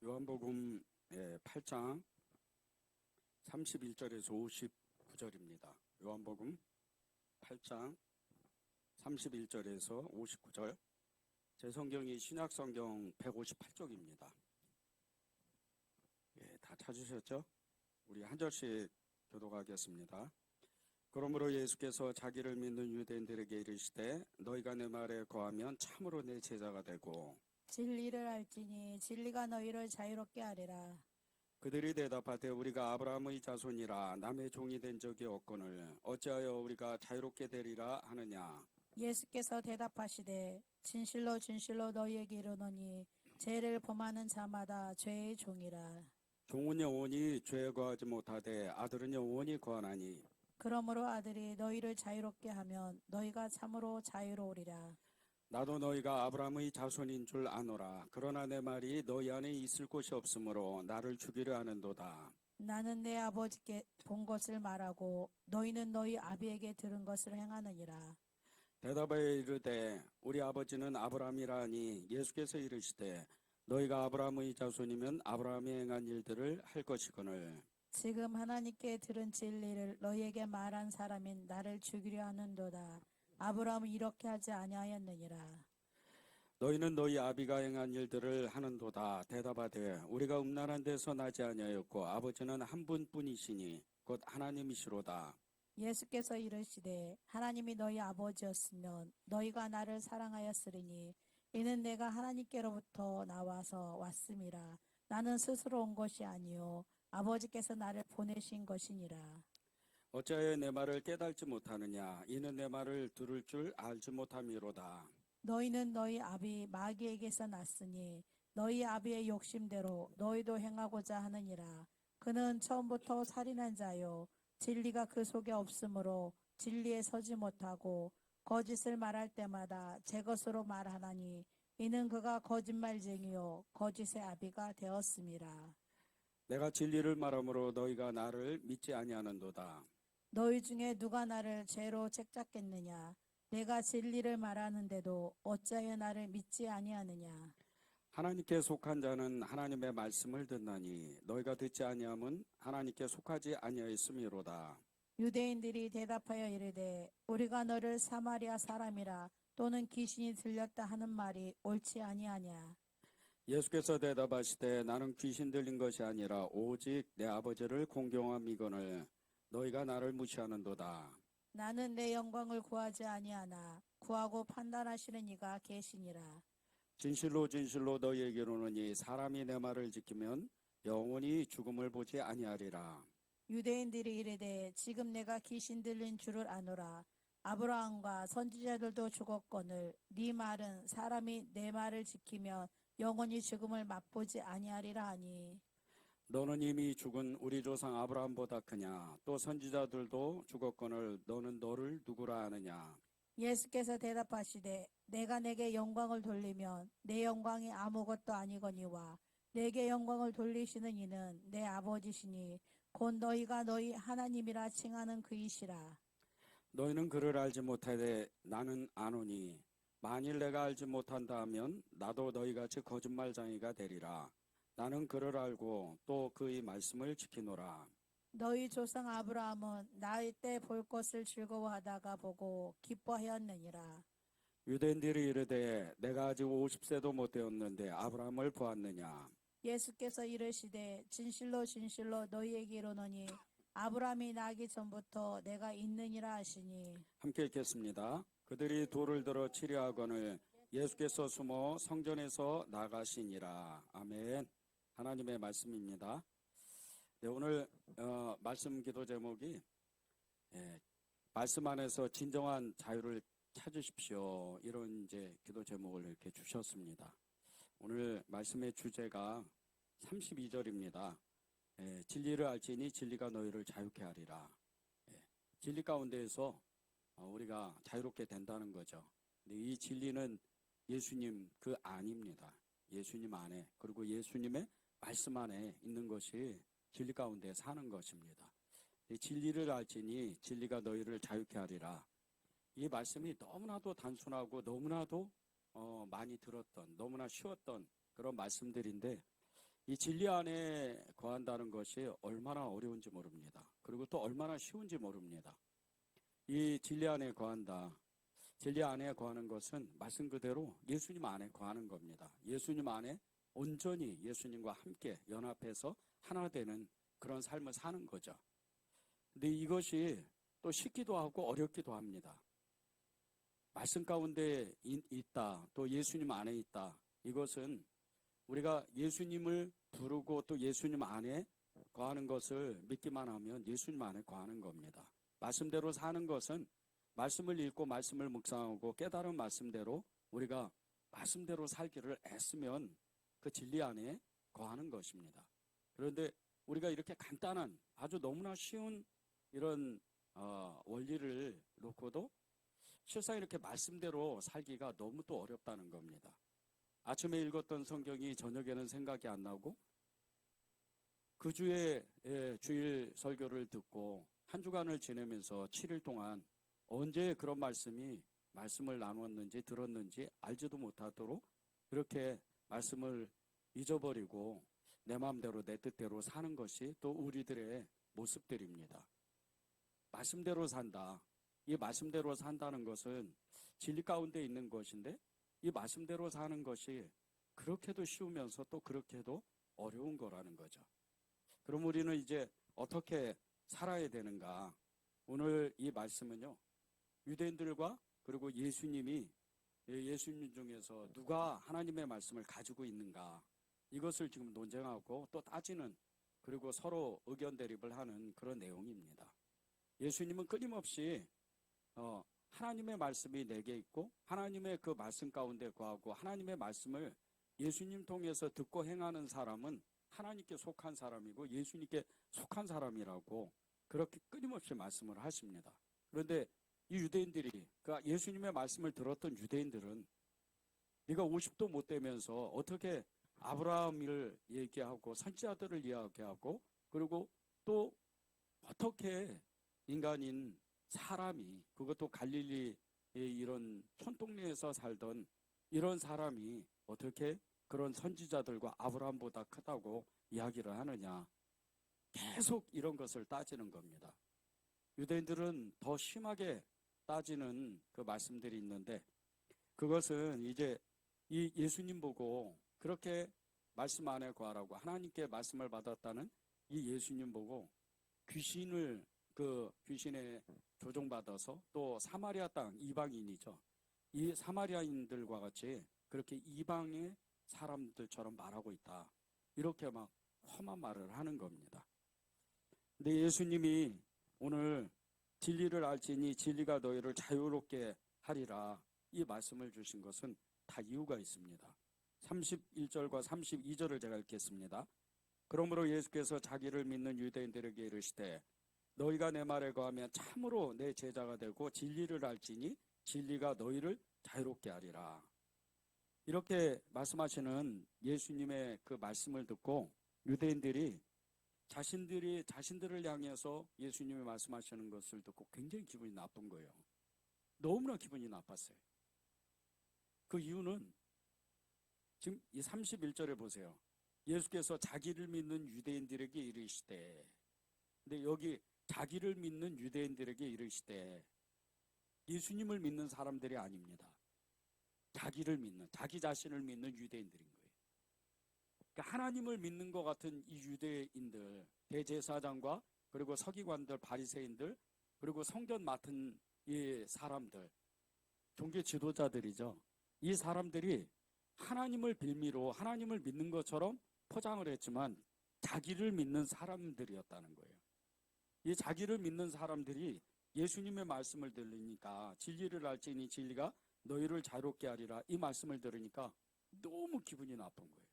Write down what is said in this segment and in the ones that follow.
요한복음 8장 31절에서 59절입니다. 요한복음 8장 31절에서 59절. 제 성경이 신약성경 158쪽입니다. 다 찾으셨죠? 우리 한 절씩 교독하겠습니다. 그러므로 예수께서 자기를 믿는 유대인들에게 이르시되 너희가 내 말에 거하면 참으로 내 제자가 되고 진리를 알지니 진리가 너희를 자유롭게 하리라. 그들이 대답하되 우리가 아브라함의 자손이라 남의 종이 된 적이 없거늘 어찌하여 우리가 자유롭게 되리라 하느냐. 예수께서 대답하시되 진실로 진실로 너희에게 이르노니 죄를 범하는 자마다 죄의 종이라. 종은 영원히 죄에 거하지 못하되 아들은 영원히 거하나니 그러므로 아들이 너희를 자유롭게 하면 너희가 참으로 자유로우리라. 나도 너희가 아브라함의 자손인 줄 아노라. 그러나 내 말이 너희 안에 있을 곳이 없으므로 나를 죽이려 하는도다. 나는 내 아버지께 본 것을 말하고 너희는 너희 아비에게 들은 것을 행하느니라. 대답하여 이르되 우리 아버지는 아브라함이라 하니 예수께서 이르시되 너희가 아브라함의 자손이면 아브라함이 행한 일들을 할 것이거늘 지금 하나님께 들은 진리를 너희에게 말한 사람인 나를 죽이려 하는도다. 아브라함은 이렇게 하지 아니하였느니라. 너희는 너희 아비가 행한 일들을 하는도다. 대답하되 우리가 음란한 데서 나지 아니하였고 아버지는 한 분뿐이시니 곧 하나님이시로다. 예수께서 이르시되 하나님이 너희 아버지였으면 너희가 나를 사랑하였으리니 이는 내가 하나님께로부터 나와서 왔음이라. 나는 스스로 온 것이 아니요 아버지께서 나를 보내신 것이니라. 어찌하여 내 말을 깨닫지 못하느냐. 이는 내 말을 들을 줄 알지 못함이로다. 너희는 너희 아비 마귀에게서 났으니 너희 아비의 욕심대로 너희도 행하고자 하느니라. 그는 처음부터 살인한 자요 진리가 그 속에 없으므로 진리에 서지 못하고 거짓을 말할 때마다 제 것으로 말하나니 이는 그가 거짓말쟁이요 거짓의 아비가 되었음이라. 내가 진리를 말함으로 너희가 나를 믿지 아니하는도다. 너희 중에 누가 나를 죄로 책잡겠느냐. 내가 진리를 말하는데도 어찌하여 나를 믿지 아니하느냐. 하나님께 속한 자는 하나님의 말씀을 듣나니 너희가 듣지 아니함은 하나님께 속하지 아니하였음이로다. 유대인들이 대답하여 이르되 우리가 너를 사마리아 사람이라 또는 귀신이 들렸다 하는 말이 옳지 아니하냐. 예수께서 대답하시되 나는 귀신 들린 것이 아니라 오직 내 아버지를 공경함이거늘 너희가 나를 무시하는도다. 나는 내 영광을 구하지 아니하나 구하고 판단하시는 이가 계시니라. 진실로 진실로 너희에게 이르노니 사람이 내 말을 지키면 영원히 죽음을 보지 아니하리라. 유대인들이 이르되 지금 내가 귀신 들린 줄을 아노라. 아브라함과 선지자들도 죽었거늘 네 말은 사람이 내 말을 지키면 영원히 죽음을 맛보지 아니하리라 하니 너는 이미 죽은 우리 조상 아브라함보다 크냐. 또 선지자들도 죽었거늘 너는 너를 누구라 하느냐. 예수께서 대답하시되 내가 내게 영광을 돌리면 내 영광이 아무것도 아니거니와 내게 영광을 돌리시는 이는 내 아버지시니 곧 너희가 너희 하나님이라 칭하는 그이시라. 너희는 그를 알지 못하되 나는 아노니 만일 내가 알지 못한다 하면 나도 너희같이 거짓말쟁이가 되리라. 나는 그를 알고 또 그의 말씀을 지키노라. 너희 조상 아브라함은 나의 때 볼 것을 즐거워하다가 보고 기뻐하였느니라. 유대인들이 이르되 내가 아직 50세도 못 되었는데 아브라함을 보았느냐. 예수께서 이르시되 진실로 진실로 너희에게 이르노니 아브라함이 나기 전부터 내가 있느니라 하시니. 함께 읽겠습니다. 그들이 돌을 들어 치려 하거늘 예수께서 숨어 성전에서 나가시니라. 아멘. 하나님의 말씀입니다. 네, 오늘 말씀 기도 제목이 말씀 안에서 진정한 자유를 찾으십시오. 이런 이제 기도 제목을 이렇게 주셨습니다. 오늘 말씀의 주제가 32절입니다. 진리를 알지니 진리가 너희를 자유케 하리라. 진리 가운데에서 우리가 자유롭게 된다는 거죠. 근데 이 진리는 예수님 그 안입니다. 예수님 안에, 그리고 예수님의 말씀 안에 있는 것이 진리 가운데 사는 것입니다. 이 진리를 알지니 진리가 너희를 자유케 하리라. 이 말씀이 너무나도 단순하고 너무나도 많이 들었던, 너무나 쉬웠던 그런 말씀들인데 이 진리 안에 거한다는 것이 얼마나 어려운지 모릅니다. 그리고 또 얼마나 쉬운지 모릅니다. 이 진리 안에 거한다. 진리 안에 거하는 것은 말씀 그대로 예수님 안에 거하는 겁니다. 예수님 안에 온전히 예수님과 함께 연합해서 하나 되는 그런 삶을 사는 거죠. 근데 이것이 또 쉽기도 하고 어렵기도 합니다. 말씀 가운데 있다, 또 예수님 안에 있다. 이것은 우리가 예수님을 부르고 또 예수님 안에 거하는 것을 믿기만 하면 예수님 안에 거하는 겁니다. 말씀대로 사는 것은 말씀을 읽고 말씀을 묵상하고 깨달은 말씀대로 우리가 말씀대로 살기를 애쓰면 그 진리 안에 거하는 것입니다. 그런데 우리가 이렇게 간단한 아주 너무나 쉬운 이런 원리를 놓고도 실상 이렇게 말씀대로 살기가 너무 또 어렵다는 겁니다. 아침에 읽었던 성경이 저녁에는 생각이 안 나고 그 주에 주일 설교를 듣고 한 주간을 지내면서 7일 동안 언제 그런 말씀을 나눴는지 들었는지 알지도 못하도록 그렇게 말씀을 잊어버리고 내 마음대로 내 뜻대로 사는 것이 또 우리들의 모습들입니다. 말씀대로 산다. 이 말씀대로 산다는 것은 진리 가운데 있는 것인데 이 말씀대로 사는 것이 그렇게도 쉬우면서 또 그렇게도 어려운 거라는 거죠. 그럼 우리는 이제 어떻게 살아야 되는가? 오늘 이 말씀은요, 유대인들과 그리고 예수님 중에서 누가 하나님의 말씀을 가지고 있는가? 이것을 지금 논쟁하고 또 따지는 그리고 서로 의견 대립을 하는 그런 내용입니다. 예수님은 끊임없이 하나님의 말씀이 내게 있고 하나님의 그 말씀 가운데 거하고 하나님의 말씀을 예수님 통해서 듣고 행하는 사람은 하나님께 속한 사람이고 예수님께 속한 사람이라고 그렇게 끊임없이 말씀을 하십니다. 그런데 이 유대인들이 그 예수님의 말씀을 들었던 유대인들은 네가 50도 못 되면서 어떻게 아브라함을 얘기하고 선지자들을 이야기하고 그리고 또 어떻게 인간인 사람이 그것도 갈릴리의 이런 촌동네에서 살던 이런 사람이 어떻게 그런 선지자들과 아브라함보다 크다고 이야기를 하느냐. 계속 이런 것을 따지는 겁니다. 유대인들은 더 심하게 따지는 그 말씀들이 있는데 그것은 이제 이 예수님 보고 그렇게 말씀 안에 거하라고 하나님께 말씀을 받았다는 이 예수님 보고 귀신에 조종받아서 또 사마리아 땅 이방인이죠. 이 사마리아인들과 같이 그렇게 이방의 사람들처럼 말하고 있다. 이렇게 막 험한 말을 하는 겁니다. 근데 예수님이 오늘 진리를 알지니 진리가 너희를 자유롭게 하리라 이 말씀을 주신 것은 다 이유가 있습니다. 31절과 32절을 제가 읽겠습니다. 그러므로 예수께서 자기를 믿는 유대인들에게 이르시되 너희가 내 말에 거하면 참으로 내 제자가 되고 진리를 알지니 진리가 너희를 자유롭게 하리라. 이렇게 말씀하시는 예수님의 그 말씀을 듣고 유대인들이 자신들을 향해서 예수님이 말씀하시는 것을 듣고 굉장히 기분이 나쁜 거예요. 너무나 기분이 나빴어요. 그 이유는 지금 이 31절에 보세요. 예수께서 자기를 믿는 유대인들에게 이르시되, 근데 여기 자기를 믿는 유대인들에게 이르시되 예수님을 믿는 사람들이 아닙니다. 자기 자신을 믿는 유대인들인 거예요. 그러니까 하나님을 믿는 것 같은 이 유대인들, 대제사장과 그리고 서기관들, 바리새인들, 그리고 성전 맡은 이 사람들, 종교 지도자들이죠. 이 사람들이 하나님을 빌미로 하나님을 믿는 것처럼 포장을 했지만 자기를 믿는 사람들이었다는 거예요. 이 자기를 믿는 사람들이 예수님의 말씀을 들으니까 진리를 알지니 진리가 너희를 자유롭게 하리라 이 말씀을 들으니까 너무 기분이 나쁜 거예요.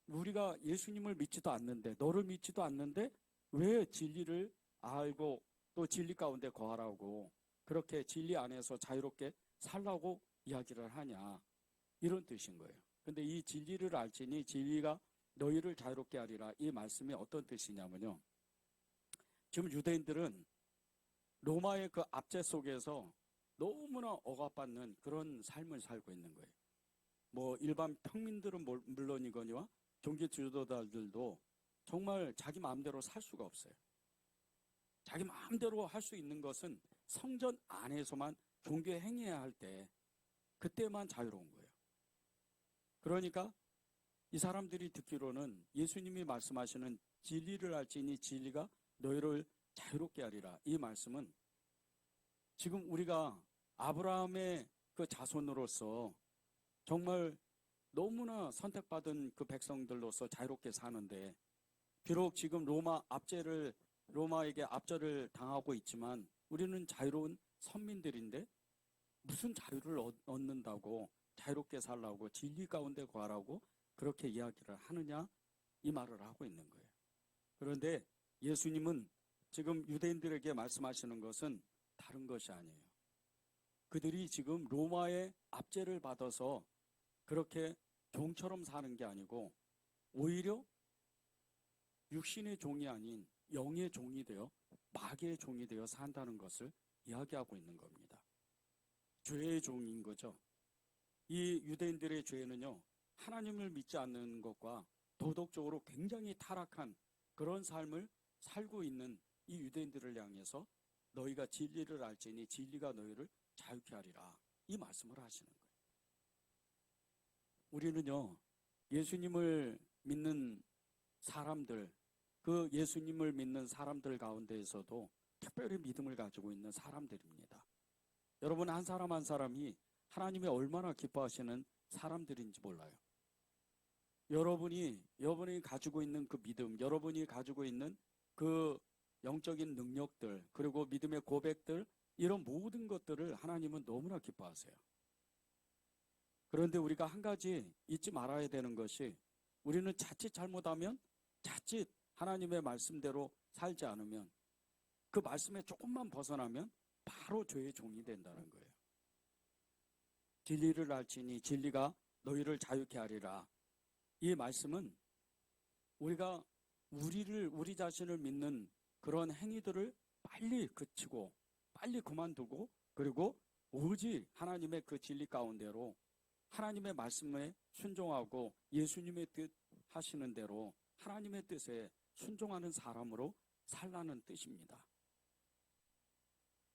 우리가 예수님을 믿지도 않는데 너를 믿지도 않는데 왜 진리를 알고 또 진리 가운데 거하라고 그렇게 진리 안에서 자유롭게 살라고 이야기를 하냐 이런 뜻인 거예요. 근데 이 진리를 알지니 진리가 너희를 자유롭게 하리라 이 말씀이 어떤 뜻이냐면요. 지금 유대인들은 로마의 그 압제 속에서 너무나 억압받는 그런 삶을 살고 있는 거예요. 뭐 일반 평민들은 물론이거니와 종교 지도자들도 정말 자기 마음대로 살 수가 없어요. 자기 마음대로 할 수 있는 것은 성전 안에서만 종교 행해야 할 때 그때만 자유로운 거예요. 그러니까 이 사람들이 듣기로는 예수님이 말씀하시는 진리를 알지니 진리가 너희를 자유롭게 하리라. 이 말씀은 지금 우리가 아브라함의 그 자손으로서 정말 너무나 선택받은 그 백성들로서 자유롭게 사는데, 비록 지금 로마에게 압제를 당하고 있지만 우리는 자유로운 선민들인데 무슨 자유를 얻는다고 자유롭게 살라고 진리 가운데 거하라고 그렇게 이야기를 하느냐, 이 말을 하고 있는 거예요. 그런데 예수님은 지금 유대인들에게 말씀하시는 것은 다른 것이 아니에요. 그들이 지금 로마의 압제를 받아서 그렇게 종처럼 사는 게 아니고 오히려 육신의 종이 아닌 영의 종이 되어 마귀의 종이 되어 산다는 것을 이야기하고 있는 겁니다. 죄의 종인 거죠. 이 유대인들의 죄는요, 하나님을 믿지 않는 것과 도덕적으로 굉장히 타락한 그런 삶을 살고 있는 이 유대인들을 향해서 너희가 진리를 알지니 진리가 너희를 자유케 하리라, 이 말씀을 하시는 거예요. 우리는요, 예수님을 믿는 사람들, 그 예수님을 믿는 사람들 가운데에서도 특별히 믿음을 가지고 있는 사람들입니다. 여러분, 한 사람 한 사람이 하나님이 얼마나 기뻐하시는 사람들인지 몰라요. 여러분이 가지고 있는 그 믿음, 여러분이 가지고 있는 그 영적인 능력들, 그리고 믿음의 고백들, 이런 모든 것들을 하나님은 너무나 기뻐하세요. 그런데 우리가 한 가지 잊지 말아야 되는 것이, 우리는 자칫 잘못하면, 자칫 하나님의 말씀대로 살지 않으면, 그 말씀에 조금만 벗어나면 바로 죄의 종이 된다는 거예요. 진리를 알지니 진리가 너희를 자유케 하리라. 이 말씀은 우리가 우리 자신을 믿는 그런 행위들을 빨리 그치고 빨리 그만두고, 그리고 오직 하나님의 그 진리 가운데로 하나님의 말씀에 순종하고 예수님의 뜻 하시는 대로 하나님의 뜻에 순종하는 사람으로 살라는 뜻입니다.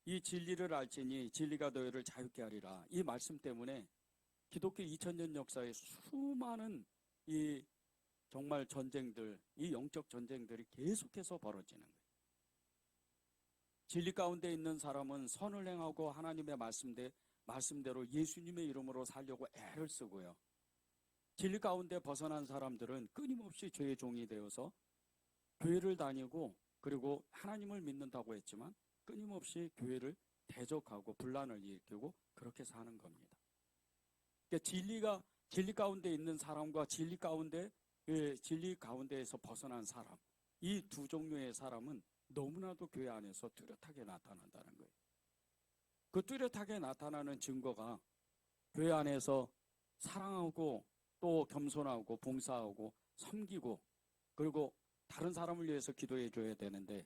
이 진리를 알지니 진리가 너희를 자유케 하리라, 이 말씀 때문에 기독교 2000년 역사에 수많은 이 정말 전쟁들, 이 영적 전쟁들이 계속해서 벌어지는 거예요. 진리 가운데 있는 사람은 선을 행하고 하나님의 말씀대로 예수님의 이름으로 살려고 애를 쓰고요. 진리 가운데 벗어난 사람들은 끊임없이 죄의 종이 되어서 교회를 다니고, 그리고 하나님을 믿는다고 했지만 끊임없이 교회를 대적하고 분란을 일으키고 그렇게 사는 겁니다. 그러니까 진리 가운데 있는 사람과 진리 가운데에서 벗어난 사람, 이 두 종류의 사람은 너무나도 교회 안에서 뚜렷하게 나타난다는 거예요. 그 뚜렷하게 나타나는 증거가 교회 안에서 사랑하고 또 겸손하고 봉사하고 섬기고, 그리고 다른 사람을 위해서 기도해 줘야 되는데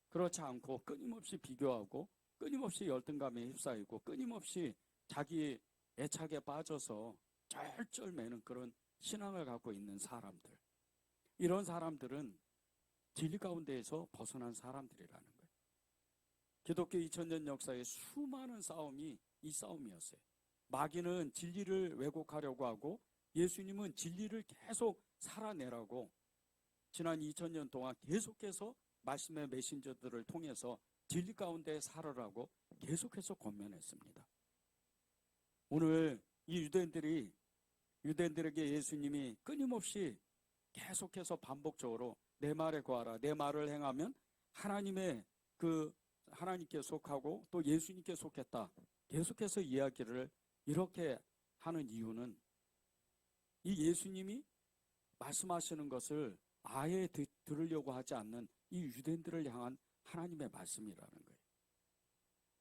그렇지 않고 끊임없이 비교하고 끊임없이 열등감에 휩싸이고 끊임없이 자기 애착에 빠져서 쩔쩔 매는 그런 신앙을 갖고 있는 사람들, 이런 사람들은 진리 가운데에서 벗어난 사람들이라는 거예요. 기독교 2000년 역사의 수많은 싸움이 이 싸움이었어요. 마귀는 진리를 왜곡하려고 하고 예수님은 진리를 계속 살아내라고 지난 2000년 동안 계속해서 말씀의 메신저들을 통해서 진리 가운데 살아라고 계속해서 권면했습니다. 오늘 이 유대인들에게 예수님이 끊임없이 계속해서 반복적으로 내 말에 거하라, 내 말을 행하면 하나님께 속하고 또 예수님께 속했다, 계속해서 이야기를 이렇게 하는 이유는 이 예수님이 말씀하시는 것을 아예 들으려고 하지 않는 이 유대인들을 향한 하나님의 말씀이라는 거예요.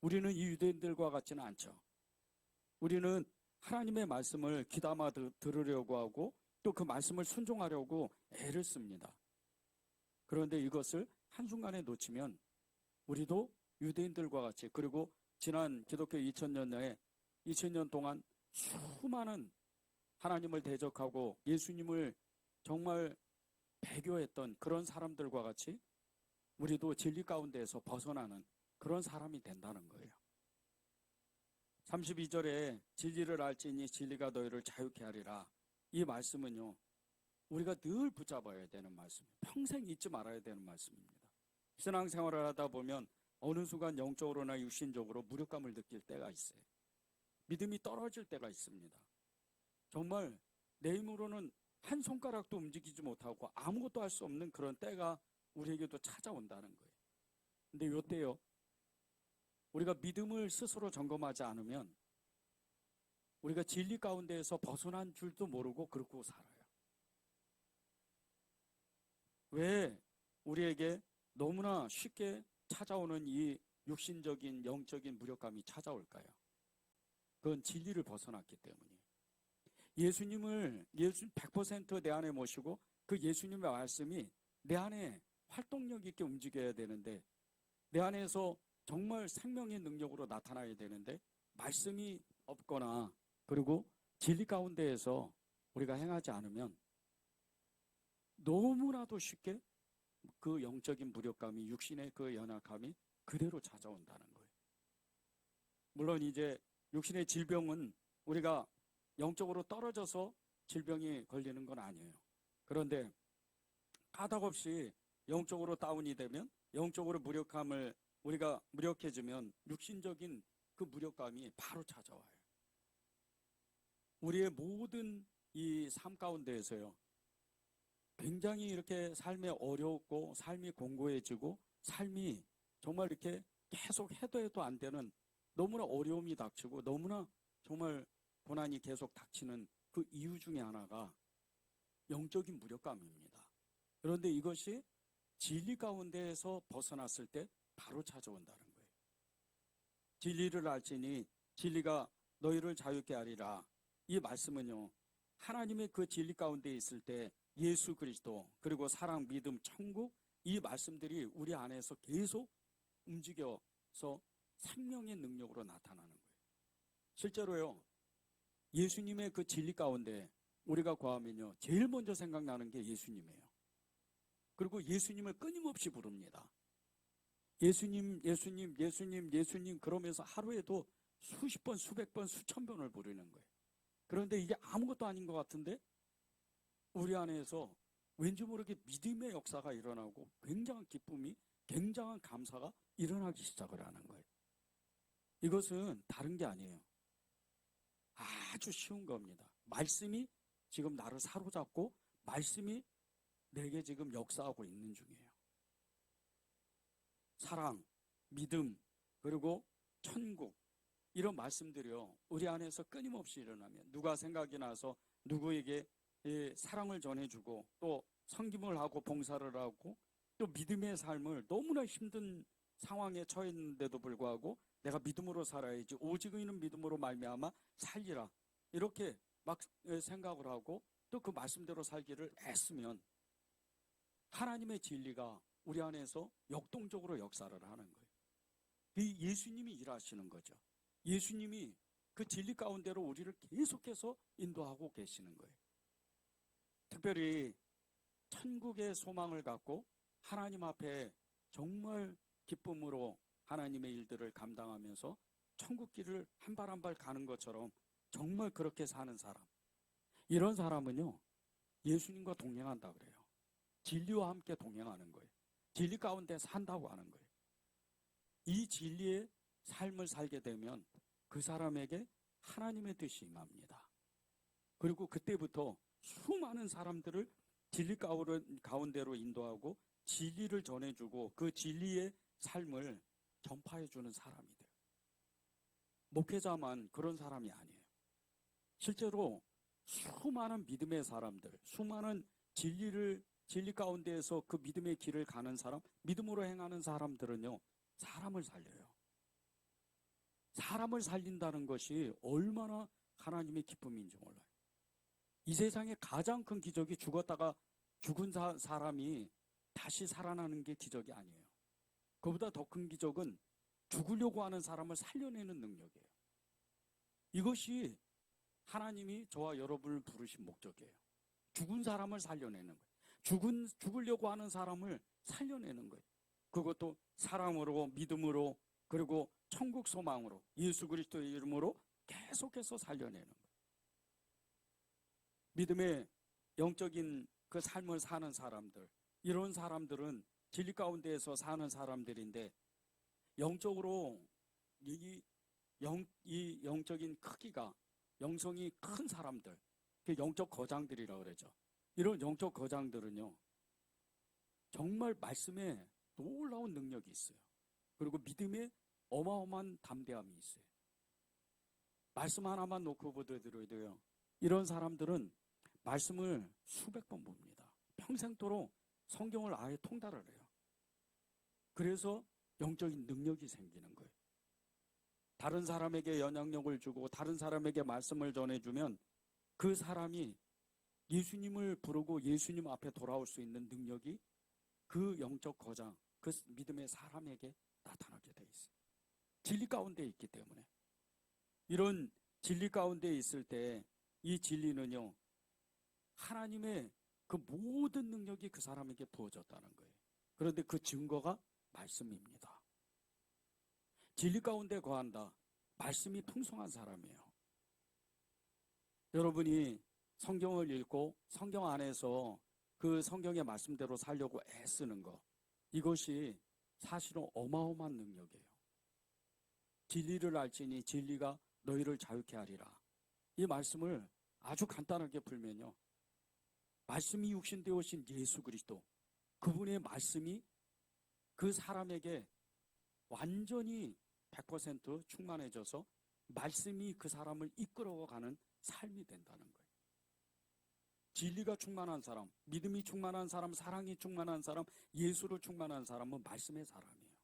우리는 이 유대인들과 같지는 않죠. 우리는 하나님의 말씀을 귀담아 들으려고 하고 또 그 말씀을 순종하려고 애를 씁니다. 그런데 이것을 한순간에 놓치면 우리도 유대인들과 같이, 그리고 지난 기독교 2000년 동안 수많은 하나님을 대적하고 예수님을 정말 배교했던 그런 사람들과 같이 우리도 진리 가운데에서 벗어나는 그런 사람이 된다는 거예요. 32절에 진리를 알지니 진리가 너희를 자유케 하리라. 이 말씀은요, 우리가 늘 붙잡아야 되는 말씀이에요. 평생 잊지 말아야 되는 말씀입니다. 신앙생활을 하다 보면 어느 순간 영적으로나 육신적으로 무력감을 느낄 때가 있어요. 믿음이 떨어질 때가 있습니다. 정말 내 힘으로는 한 손가락도 움직이지 못하고 아무것도 할 수 없는 그런 때가 우리에게도 찾아온다는 거예요. 근데 이때요, 우리가 믿음을 스스로 점검하지 않으면 우리가 진리 가운데에서 벗어난 줄도 모르고 그러고 살아요. 왜 우리에게 너무나 쉽게 찾아오는 이 육신적인 영적인 무력감이 찾아올까요? 그건 진리를 벗어났기 때문이에요. 예수님을 100% 내 안에 모시고 그 예수님의 말씀이 내 안에 활동력 있게 움직여야 되는데, 내 안에서 정말 생명의 능력으로 나타나야 되는데 말씀이 없거나 그리고 진리 가운데에서 우리가 행하지 않으면 너무나도 쉽게 그 영적인 무력감이, 육신의 그 연약함이 그대로 찾아온다는 거예요. 물론 이제 육신의 질병은 우리가 영적으로 떨어져서 질병이 걸리는 건 아니에요. 그런데 까닭없이 영적으로 다운이 되면, 영적으로 무력함을 우리가 무력해지면 육신적인 그 무력감이 바로 찾아와요. 우리의 모든 이 삶 가운데에서요, 굉장히 이렇게 삶이 어렵고 삶이 공고해지고 삶이 정말 이렇게 계속 해도 안 되는 너무나 어려움이 닥치고 너무나 정말 고난이 계속 닥치는 그 이유 중에 하나가 영적인 무력감입니다. 그런데 이것이 진리 가운데에서 벗어났을 때 바로 찾아온다는 거예요. 진리를 알지니 진리가 너희를 자유케 하리라. 이 말씀은요, 하나님의 그 진리 가운데 있을 때 예수 그리스도, 그리고 사랑, 믿음, 천국, 이 말씀들이 우리 안에서 계속 움직여서 생명의 능력으로 나타나는 거예요. 실제로요, 예수님의 그 진리 가운데 우리가 거하면요, 제일 먼저 생각나는 게 예수님이에요. 그리고 예수님을 끊임없이 부릅니다. 예수님, 예수님, 예수님, 예수님 그러면서 하루에도 수십 번, 수백 번, 수천 번을 부르는 거예요. 그런데 이게 아무것도 아닌 것 같은데 우리 안에서 왠지 모르게 믿음의 역사가 일어나고 굉장한 기쁨이, 굉장한 감사가 일어나기 시작을 하는 거예요. 이것은 다른 게 아니에요. 아주 쉬운 겁니다. 말씀이 지금 나를 사로잡고 말씀이 내게 지금 역사하고 있는 중이에요. 사랑, 믿음, 그리고 천국, 이런 말씀들이요, 우리 안에서 끊임없이 일어나면 누가 생각이 나서 누구에게 사랑을 전해주고 또 섬김을 하고 봉사를 하고 또 믿음의 삶을, 너무나 힘든 상황에 처해 있는데도 불구하고 내가 믿음으로 살아야지, 오직 의인은 믿음으로 말미암아 살리라, 이렇게 막 생각을 하고 또 그 말씀대로 살기를 애쓰면 하나님의 진리가 우리 안에서 역동적으로 역사를 하는 거예요. 이 예수님이 일하시는 거죠. 예수님이 그 진리 가운데로 우리를 계속해서 인도하고 계시는 거예요. 특별히 천국의 소망을 갖고 하나님 앞에 정말 기쁨으로 하나님의 일들을 감당하면서 천국 길을 한 발 한 발 가는 것처럼 정말 그렇게 사는 사람, 이런 사람은요, 예수님과 동행한다 그래요. 진리와 함께 동행하는 거예요. 진리 가운데 산다고 하는 거예요. 이 진리의 삶을 살게 되면 그 사람에게 하나님의 뜻이 임합니다. 그리고 그때부터 수많은 사람들을 진리 가운데로 인도하고 진리를 전해주고 그 진리의 삶을 전파해주는 사람이 돼요. 목회자만 그런 사람이 아니에요. 실제로 수많은 믿음의 사람들, 수많은 진리 가운데에서 그 믿음의 길을 가는 사람, 믿음으로 행하는 사람들은요, 사람을 살려요. 사람을 살린다는 것이 얼마나 하나님의 기쁨인지 몰라요. 이 세상에 가장 큰 기적이 죽었다가 죽은 사람이 다시 살아나는 게 기적이 아니에요. 그보다 더 큰 기적은 죽으려고 하는 사람을 살려내는 능력이에요. 이것이 하나님이 저와 여러분을 부르신 목적이에요. 죽은 사람을 살려내는 거예요. 죽으려고 하는 사람을 살려내는 거예요. 그것도 사랑으로, 믿음으로, 그리고 천국 소망으로, 예수 그리스도의 이름으로 계속해서 살려내는 거예요. 믿음의 영적인 그 삶을 사는 사람들, 이런 사람들은 진리 가운데에서 사는 사람들인데, 영적으로 이 영적인 크기가, 영성이 큰 사람들, 그 영적 거장들이라고 그러죠. 이런 영적 거장들은요, 정말 말씀에 놀라운 능력이 있어요. 그리고 믿음에 어마어마한 담대함이 있어요. 말씀 하나만 놓고 보더라도요, 이런 사람들은 말씀을 수백 번 봅니다. 평생도록 성경을 아예 통달을 해요. 그래서 영적인 능력이 생기는 거예요. 다른 사람에게 영향력을 주고 다른 사람에게 말씀을 전해주면 그 사람이 예수님을 부르고 예수님 앞에 돌아올 수 있는 능력이 그 영적 거장, 그 믿음의 사람에게 나타나게 돼 있어요. 진리 가운데 있기 때문에. 이런 진리 가운데 있을 때 이 진리는요, 하나님의 그 모든 능력이 그 사람에게 부어졌다는 거예요. 그런데 그 증거가 말씀입니다. 진리 가운데 거한다. 말씀이 풍성한 사람이에요. 여러분이 성경을 읽고 성경 안에서 그 성경의 말씀대로 살려고 애쓰는 것, 이것이 사실은 어마어마한 능력이에요. 진리를 알지니 진리가 너희를 자유케 하리라. 이 말씀을 아주 간단하게 풀면요, 말씀이 육신되어 오신 예수 그리스도, 그분의 말씀이 그 사람에게 완전히 100% 충만해져서 말씀이 그 사람을 이끌어가는 삶이 된다는 거예요. 진리가 충만한 사람, 믿음이 충만한 사람, 사랑이 충만한 사람, 예수로 충만한 사람은 말씀의 사람이에요.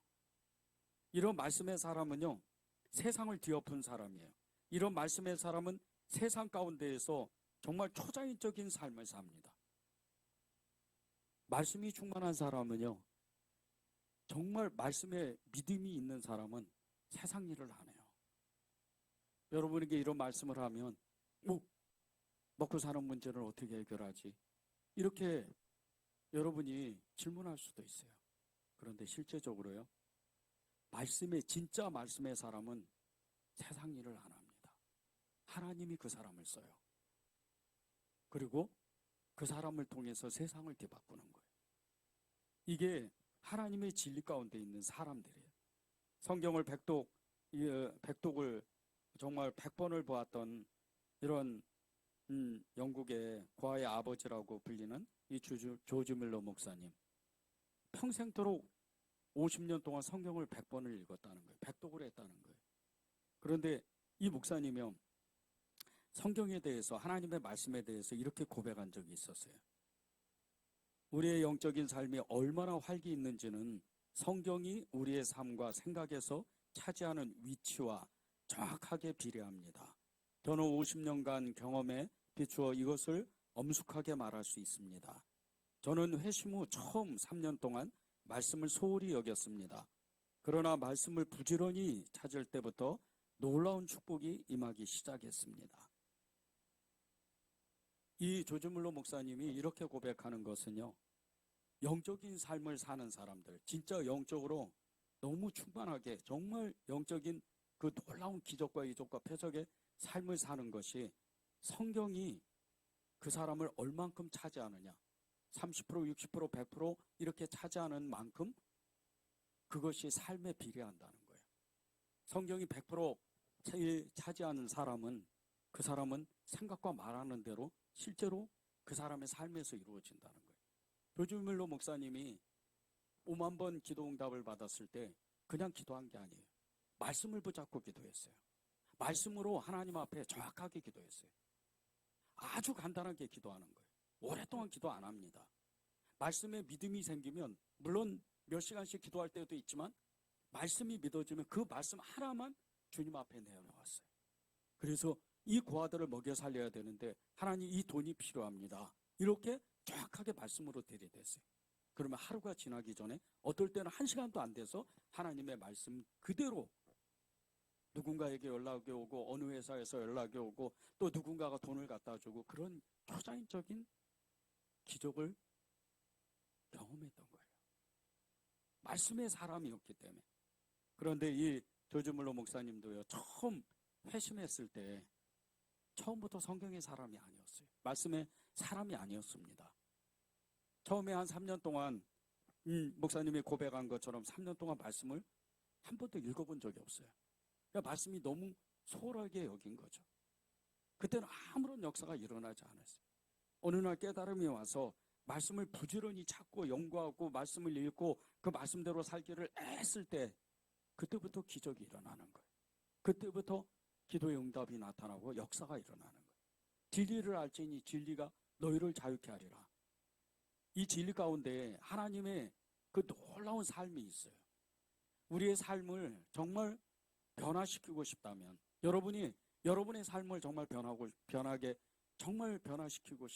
이런 말씀의 사람은요, 세상을 뒤엎은 사람이에요. 이런 말씀의 사람은 세상 가운데에서 정말 초자연적인 삶을 삽니다. 말씀이 충만한 사람은요, 정말 말씀에 믿음이 있는 사람은 세상 일을 안 해요. 여러분에게 이런 말씀을 하면 먹고 사는 문제를 어떻게 해결하지? 이렇게 여러분이 질문할 수도 있어요. 그런데 실제적으로요, 진짜 말씀의 사람은 세상 일을 안 합니다. 하나님이 그 사람을 써요. 그리고 그 사람을 통해서 세상을 뒤바꾸는 거예요. 이게 하나님의 진리 가운데 있는 사람들이에요. 성경을 백독을 정말 100번을 보았던 이런 영국의 고아의 아버지라고 불리는 이 조지 밀러 목사님, 평생도록 50년 동안 성경을 100번을 읽었다는 거예요. 백독을 했다는 거예요. 그런데 이 목사님은 성경에 대해서, 하나님의 말씀에 대해서 이렇게 고백한 적이 있었어요. 우리의 영적인 삶이 얼마나 활기 있는지는 성경이 우리의 삶과 생각에서 차지하는 위치와 정확하게 비례합니다. 저는 50년간 경험에 비추어 이것을 엄숙하게 말할 수 있습니다. 저는 회심 후 처음 3년 동안 말씀을 소홀히 여겼습니다. 그러나 말씀을 부지런히 찾을 때부터 놀라운 축복이 임하기 시작했습니다. 이 조지 밀러 목사님이 이렇게 고백하는 것은요, 영적인 삶을 사는 사람들, 진짜 영적으로 너무 충만하게 정말 영적인 그 놀라운 기적과 이적과 표적의 삶을 사는 것이 성경이 그 사람을 얼만큼 차지하느냐, 30%, 60%, 100% 이렇게 차지하는 만큼 그것이 삶에 비례한다는 거예요. 성경이 100% 차지하는 사람은, 그 사람은 생각과 말하는 대로 실제로 그 사람의 삶에서 이루어진다는 거예요. 조지 밀러 목사님이 5만 번 기도 응답을 받았을 때 그냥 기도한 게 아니에요. 말씀을 붙잡고 기도했어요. 말씀으로 하나님 앞에 정확하게 기도했어요. 아주 간단하게 기도하는 거예요. 오랫동안 기도 안 합니다. 말씀에 믿음이 생기면, 물론 몇 시간씩 기도할 때도 있지만 말씀이 믿어지면 그 말씀 하나만 주님 앞에 내어놓았어요. 그래서 이 고아들을 먹여 살려야 되는데 하나님, 이 돈이 필요합니다. 이렇게 정확하게 말씀으로 들이댔어요. 그러면 하루가 지나기 전에 어떨 때는 1시간도 안 돼서 하나님의 말씀 그대로 누군가에게 연락이 오고 어느 회사에서 연락이 오고 또 누군가가 돈을 갖다 주고 그런 초자연적인 기적을 경험했던 거예요. 말씀의 사람이었기 때문에. 그런데 이 조지 물러 목사님도요, 처음 회심했을 때 처음부터 성경의 사람이 아니었어요. 말씀의 사람이 아니었습니다. 처음에 한 3년 동안 목사님이 고백한 것처럼 3년 동안 말씀을 한 번도 읽어본 적이 없어요. 그러니까 말씀이 너무 소홀하게 여긴 거죠. 그때는 아무런 역사가 일어나지 않았어요. 어느 날 깨달음이 와서 말씀을 부지런히 찾고 연구하고 말씀을 읽고 그 말씀대로 살기를 애쓸 때 그때부터 기적이 일어나는 거예요. 그때부터 기도의 응답이 나타나고 역사가 일어나는 거예요. 진리를 알지니 진리가 너희를 자유케 하리라. 이 진리 가운데 하나님의 그 놀라운 삶이 있어요. 우리의 삶을 정말 변화시키고 싶다면, 여러분의 삶을 정말 변하게 정말 변화시키고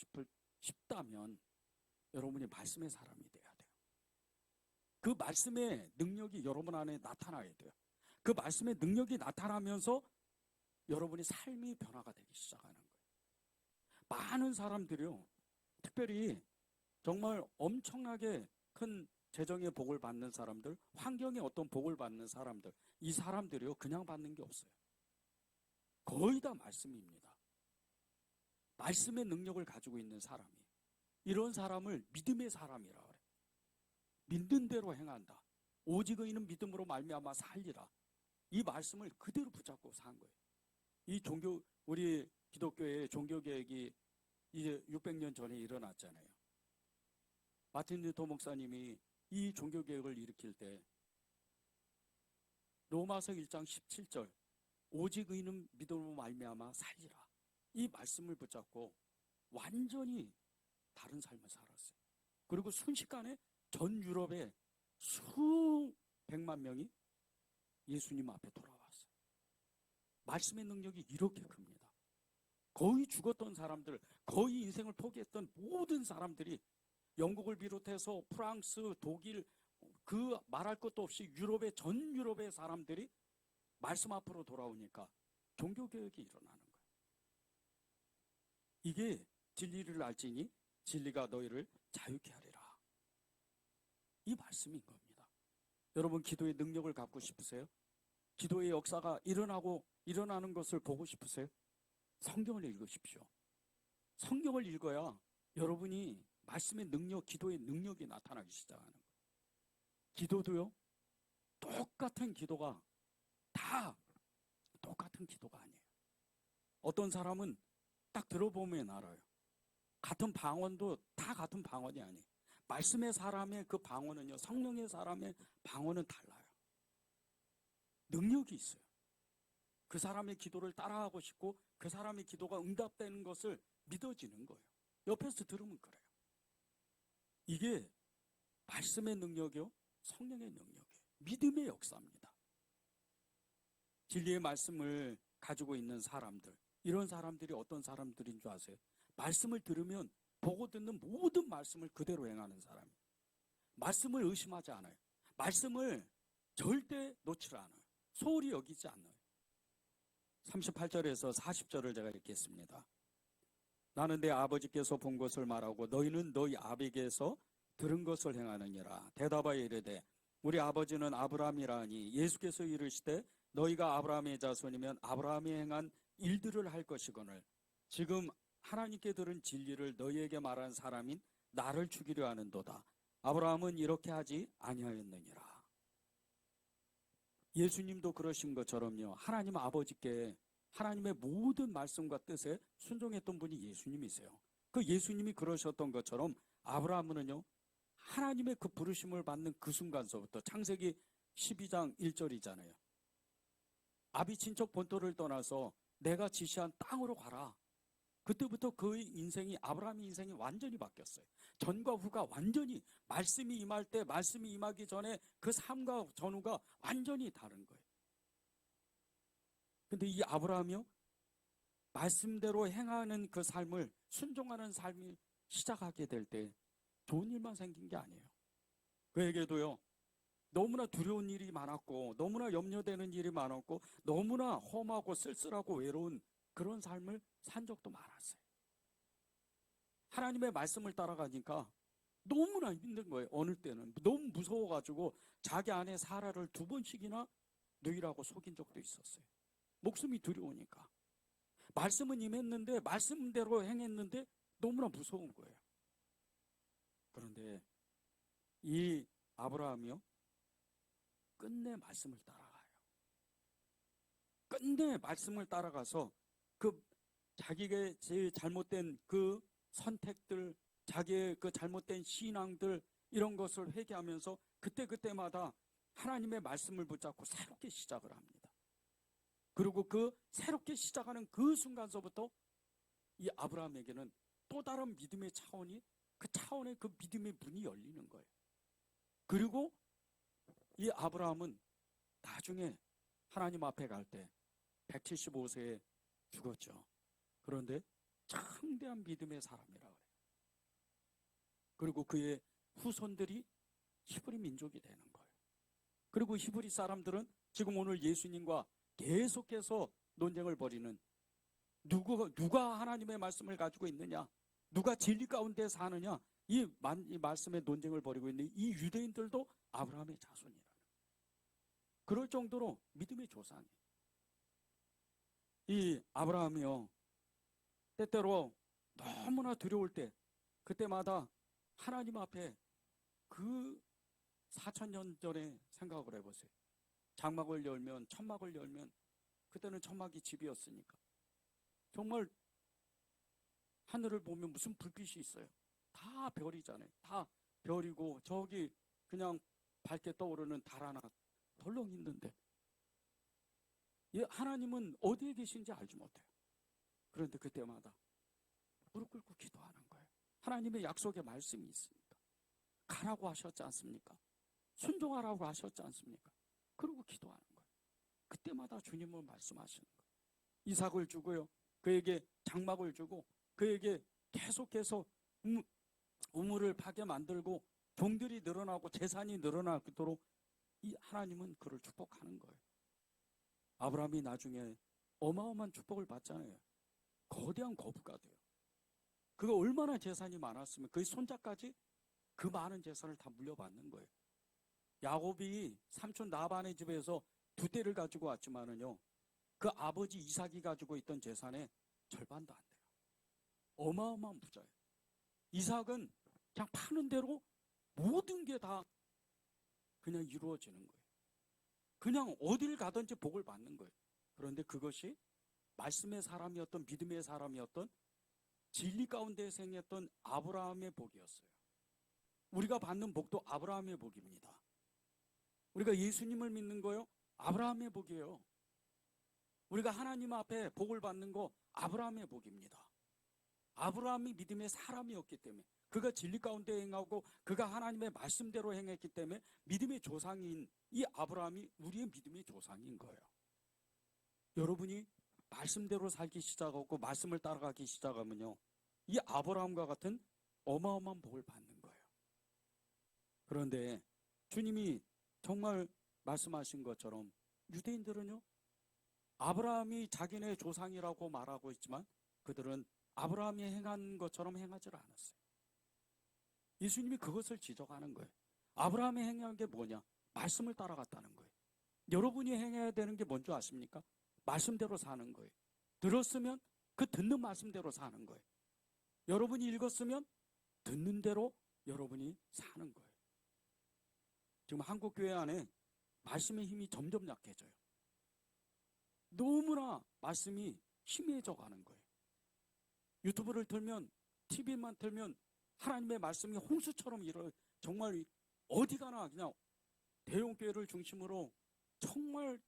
싶다면 여러분이 말씀의 사람이 돼야 돼요. 그 말씀의 능력이 여러분 안에 나타나야 돼요. 그 말씀의 능력이 나타나면서 여러분의 삶이 변화가 되기 시작하는 거예요. 많은 사람들이요, 특별히 정말 엄청나게 큰 재정의 복을 받는 사람들, 환경의 어떤 복을 받는 사람들, 이 사람들이요, 그냥 받는 게 없어요. 거의 다 말씀입니다. 말씀의 능력을 가지고 있는 사람이, 이런 사람을 믿음의 사람이라 그래요. 믿는 대로 행한다. 오직 의인은 믿음으로 말미암아 살리라. 이 말씀을 그대로 붙잡고 산 거예요. 우리 기독교의 종교개혁이 이제 600년 전에 일어났잖아요. 마틴 루터 목사님이 이 종교개혁을 일으킬 때 로마서 1장 17절 오직 의인은 믿음으로 말미암아 살리라. 이 말씀을 붙잡고 완전히 다른 삶을 살았어요. 그리고 순식간에 전 유럽에 수백만 명이 예수님 앞에 돌아왔어요. 말씀의 능력이 이렇게 큽니다. 거의 죽었던 사람들, 거의 인생을 포기했던 모든 사람들이 영국을 비롯해서 프랑스, 독일, 그 말할 것도 없이 전 유럽의 사람들이 말씀 앞으로 돌아오니까 종교개혁이 일어나는 거예요. 이게 진리를 알지니 진리가 너희를 자유케 하리라. 이 말씀인 겁니다. 여러분, 기도의 능력을 갖고 싶으세요? 기도의 역사가 일어나는 것을 보고 싶으세요? 성경을 읽으십시오. 성경을 읽어야 여러분이 말씀의 능력, 기도의 능력이 나타나기 시작하는 거예요. 기도도요, 똑같은 기도가 다 똑같은 기도가 아니에요. 어떤 사람은 딱 들어보면 알아요. 같은 방언도 다 같은 방언이 아니에요. 말씀의 사람의 그 방언은요, 성령의 사람의 방언은 달라요. 능력이 있어요. 그 사람의 기도를 따라하고 싶고 그 사람의 기도가 응답되는 것을 믿어지는 거예요. 옆에서 들으면 그래요. 이게 말씀의 능력이요, 성령의 능력이에요. 믿음의 역사입니다. 진리의 말씀을 가지고 있는 사람들, 이런 사람들이 어떤 사람들인 줄 아세요? 말씀을 들으면 보고 듣는 모든 말씀을 그대로 행하는 사람이에요. 말씀을 의심하지 않아요. 말씀을 절대 놓지 않아요. 소홀히 여기지 않아요. 38절에서 40절을 제가 읽겠습니다. 나는 내 아버지께서 본 것을 말하고 너희는 너희 아비께서 들은 것을 행하느니라. 대답하여 이르되 우리 아버지는 아브라함이라 하니 예수께서 이르시되 너희가 아브라함의 자손이면 아브라함이 행한 일들을 할 것이거늘 지금 하나님께 들은 진리를 너희에게 말한 사람인 나를 죽이려 하는도다. 아브라함은 이렇게 하지 아니하였느니라. 예수님도 그러신 것처럼요, 하나님 아버지께 하나님의 모든 말씀과 뜻에 순종했던 분이 예수님이세요. 그 예수님이 그러셨던 것처럼 아브라함은요, 하나님의 그 부르심을 받는 그 순간서부터, 창세기 12장 1절이잖아요. 아비 친척 본토를 떠나서 내가 지시한 땅으로 가라. 그때부터 그의 인생이, 아브라함의 인생이 완전히 바뀌었어요. 전과 후가 완전히, 말씀이 임할 때, 말씀이 임하기 전에 그 삶과 전후가 완전히 다른 거예요. 근데 이 아브라함이요, 말씀대로 행하는 그 삶을, 순종하는 삶을 시작하게 될 때 좋은 일만 생긴 게 아니에요. 그에게도요, 너무나 두려운 일이 많았고 너무나 염려되는 일이 많았고 너무나 험하고 쓸쓸하고 외로운 그런 삶을 산 적도 많았어요. 하나님의 말씀을 따라가니까 너무나 힘든 거예요. 어느 때는 너무 무서워가지고 자기 아내 사라를 2번씩이나 누이라고 속인 적도 있었어요. 목숨이 두려우니까. 말씀은 임했는데 말씀대로 행했는데 너무나 무서운 거예요. 그런데 이 아브라함이요, 끝내 말씀을 따라가요. 끝내 말씀을 따라가서 그 자기가 제일 잘못된 그 선택들, 자기의 그 잘못된 신앙들, 이런 것을 회개하면서 그때그때마다 하나님의 말씀을 붙잡고 새롭게 시작을 합니다. 그리고 그 새롭게 시작하는 그 순간서부터 이 아브라함에게는 또 다른 믿음의 차원이, 그 차원의 그 믿음의 문이 열리는 거예요. 그리고 이 아브라함은 나중에 하나님 앞에 갈 때 175세에 죽었죠. 그런데 창대한 믿음의 사람이라 그래요. 그리고 그의 후손들이 히브리 민족이 되는 거예요. 그리고 히브리 사람들은 지금 오늘 예수님과 계속해서 논쟁을 벌이는, 누가 하나님의 말씀을 가지고 있느냐, 누가 진리 가운데 사느냐, 이 말씀의 논쟁을 벌이고 있는 이 유대인들도 아브라함의 자손이라는 거예요. 그럴 정도로 믿음의 조상이에요. 이 아브라함이요, 때때로 너무나 두려울 때, 그때마다 하나님 앞에 그 4000년 전에 생각을 해보세요. 장막을 열면, 천막을 열면, 그때는 천막이 집이었으니까 정말 하늘을 보면 무슨 불빛이 있어요? 다 별이잖아요. 다 별이고 저기 그냥 밝게 떠오르는 달 하나 덜렁 있는데 하나님은 어디에 계신지 알지 못해요. 그런데 그때마다 무릎 꿇고 기도하는 거예요. 하나님의 약속의 말씀이 있으니까. 가라고 하셨지 않습니까? 순종하라고 하셨지 않습니까? 그러고 기도하는 거예요. 그때마다 주님은 말씀하시는 거예요. 이삭을 주고요, 그에게 장막을 주고 그에게 계속해서 우물을 파게 만들고 종들이 늘어나고 재산이 늘어나도록 이 하나님은 그를 축복하는 거예요. 아브라함이 나중에 어마어마한 축복을 받잖아요. 거대한 거부가 돼요. 그가 얼마나 재산이 많았으면 그의 손자까지 그 많은 재산을 다 물려받는 거예요. 야곱이 삼촌 라반의 집에서 2떼를 가지고 왔지만은요, 그 아버지 이삭이 가지고 있던 재산의 절반도 안 돼요. 어마어마한 부자예요. 이삭은 그냥 파는 대로 모든 게 다 그냥 이루어지는 거예요. 그냥 어딜 가든지 복을 받는 거예요. 그런데 그것이 말씀의 사람이었던, 믿음의 사람이었던, 진리 가운데 생겼던 아브라함의 복이었어요. 우리가 받는 복도 아브라함의 복입니다. 우리가 예수님을 믿는 거요, 아브라함의 복이에요. 우리가 하나님 앞에 복을 받는 거 아브라함의 복입니다. 아브라함이 믿음의 사람이었기 때문에, 그가 진리 가운데 행하고 그가 하나님의 말씀대로 행했기 때문에 믿음의 조상인 이 아브라함이 우리의 믿음의 조상인 거예요. 여러분이 말씀대로 살기 시작하고 말씀을 따라가기 시작하면요, 이 아브라함과 같은 어마어마한 복을 받는 거예요. 그런데 주님이 정말 말씀하신 것처럼 유대인들은요, 아브라함이 자기네 조상이라고 말하고 있지만 그들은 아브라함이 행한 것처럼 행하지 않았어요. 예수님이 그것을 지적하는 거예요. 아브라함이 행한 게 뭐냐? 말씀을 따라갔다는 거예요. 여러분이 행해야 되는 게 뭔지 아십니까? 말씀대로 사는 거예요. 들었으면 그 듣는 말씀대로 사는 거예요. 여러분이 읽었으면 듣는 대로 여러분이 사는 거예요. 지금 한국교회 안에 말씀의 힘이 점점 약해져요. 너무나 말씀이 희미해져 가는 거예요. 유튜브를 틀면, TV만 틀면 하나님의 말씀이 홍수처럼 정말 어디 가나 그냥 대형교회를 중심으로 정말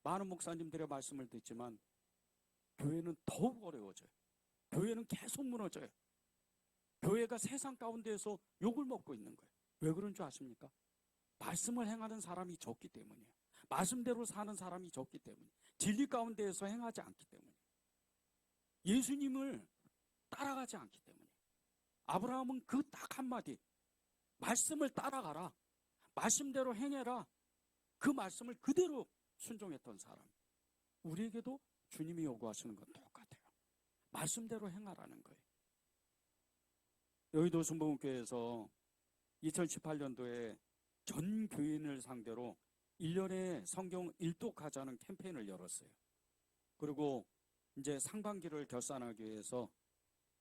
많은 목사님들의 말씀을 듣지만 교회는 더욱 어려워져요. 교회는 계속 무너져요. 교회가 세상 가운데에서 욕을 먹고 있는 거예요. 왜 그런 줄 아십니까? 말씀을 행하는 사람이 적기 때문이에요. 말씀대로 사는 사람이 적기 때문이에요. 진리 가운데에서 행하지 않기 때문이에요. 예수님을 따라가지 않기 때문이에요. 아브라함은 그 딱 한마디, 말씀을 따라가라, 말씀대로 행해라. 그 말씀을 그대로 순종했던 사람. 우리에게도 주님이 요구하시는 건 똑같아요. 말씀대로 행하라는 거예요. 여의도 순복음교회에서 2018년도에 전 교인을 상대로 1년에 성경 일독하자는 캠페인을 열었어요. 그리고 이제 상반기를 결산하기 위해서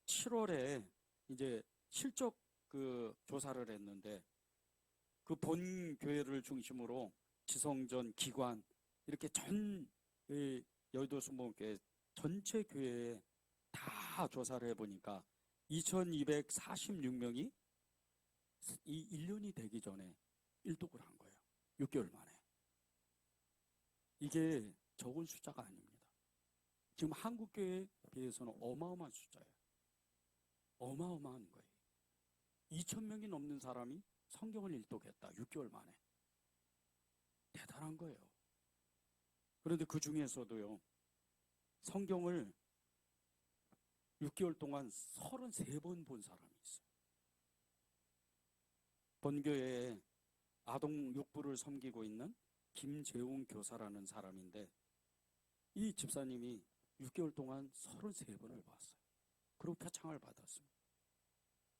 7월에 이제 실적 그 조사를 했는데, 그 본 교회를 중심으로 지성전, 기관 이렇게 전 여의도 순복음교회 전체 교회에 다 조사를 해보니까 2246명이 이 1년이 되기 전에 일독을 한 거예요. 6개월 만에. 이게 적은 숫자가 아닙니다. 지금 한국교회에 비해서는 어마어마한 숫자예요. 어마어마한 거예요. 2,000명이 넘는 사람이 성경을 일독했다. 6개월 만에. 대단한 거예요. 그런데 그 중에서도요, 성경을 6개월 동안 33번 본 사람이 있어요. 본교회에 아동 육부를 섬기고 있는 김재웅 교사라는 사람인데, 이 집사님이 6개월 동안 33번을 봤어요. 그리고 표창을 받았습니다.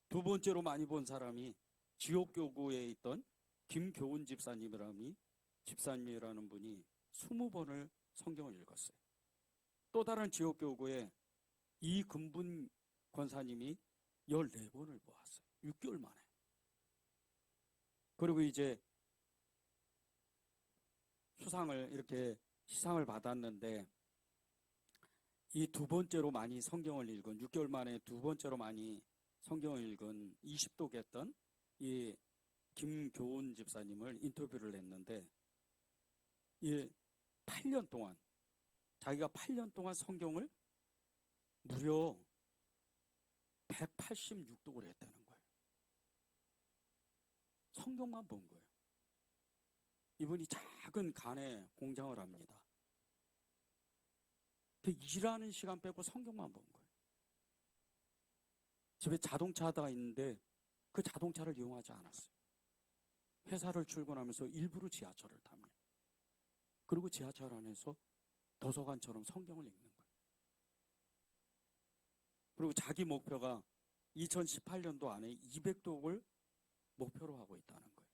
두 번째로 많이 본 사람이 지옥교구에 있던 김교훈 집사님이라는 분이 20번을 성경을 읽었어요. 또 다른 지옥교구에 이금분 권사님이 14번을 보았어요. 6개월 만에. 그리고 이제 수상을 이렇게 시상을 받았는데, 이 두 번째로 많이 성경을 읽은, 6개월 만에 두 번째로 많이 성경을 읽은 20독했던 이 김교훈 집사님을 인터뷰를 했는데, 이 8년 동안, 자기가 8년 동안 성경을 무려 186독을 했다는 거예요. 성경만 본 거예요. 이분이 작은 간에 공장을 합니다. 그 일하는 시간 빼고 성경만 본 거예요. 집에 자동차가 있는데 그 자동차를 이용하지 않았어요. 회사를 출근하면서 일부러 지하철을 탑니다. 그리고 지하철 안에서 도서관처럼 성경을 읽는 거예요. 그리고 자기 목표가 2018년도 안에 200독을 목표로 하고 있다는 거예요.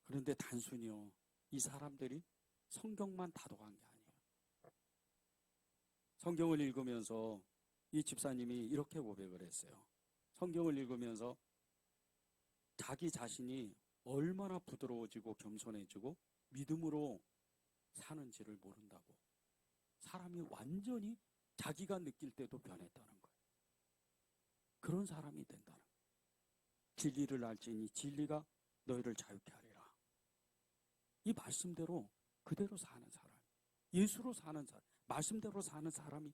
그런데 단순히요, 이 사람들이 성경만 다독한 게 아니에요. 성경을 읽으면서 이 집사님이 이렇게 고백을 했어요. 성경을 읽으면서 자기 자신이 얼마나 부드러워지고 겸손해지고 믿음으로 사는지를 모른다고. 사람이 완전히 자기가 느낄 때도 변했다는 거예요. 그런 사람이 된다는 거예요. 진리를 알지니 진리가 너희를 자유케 하리라. 이 말씀대로 그대로 사는 사람, 예수로 사는 사람, 말씀대로 사는 사람이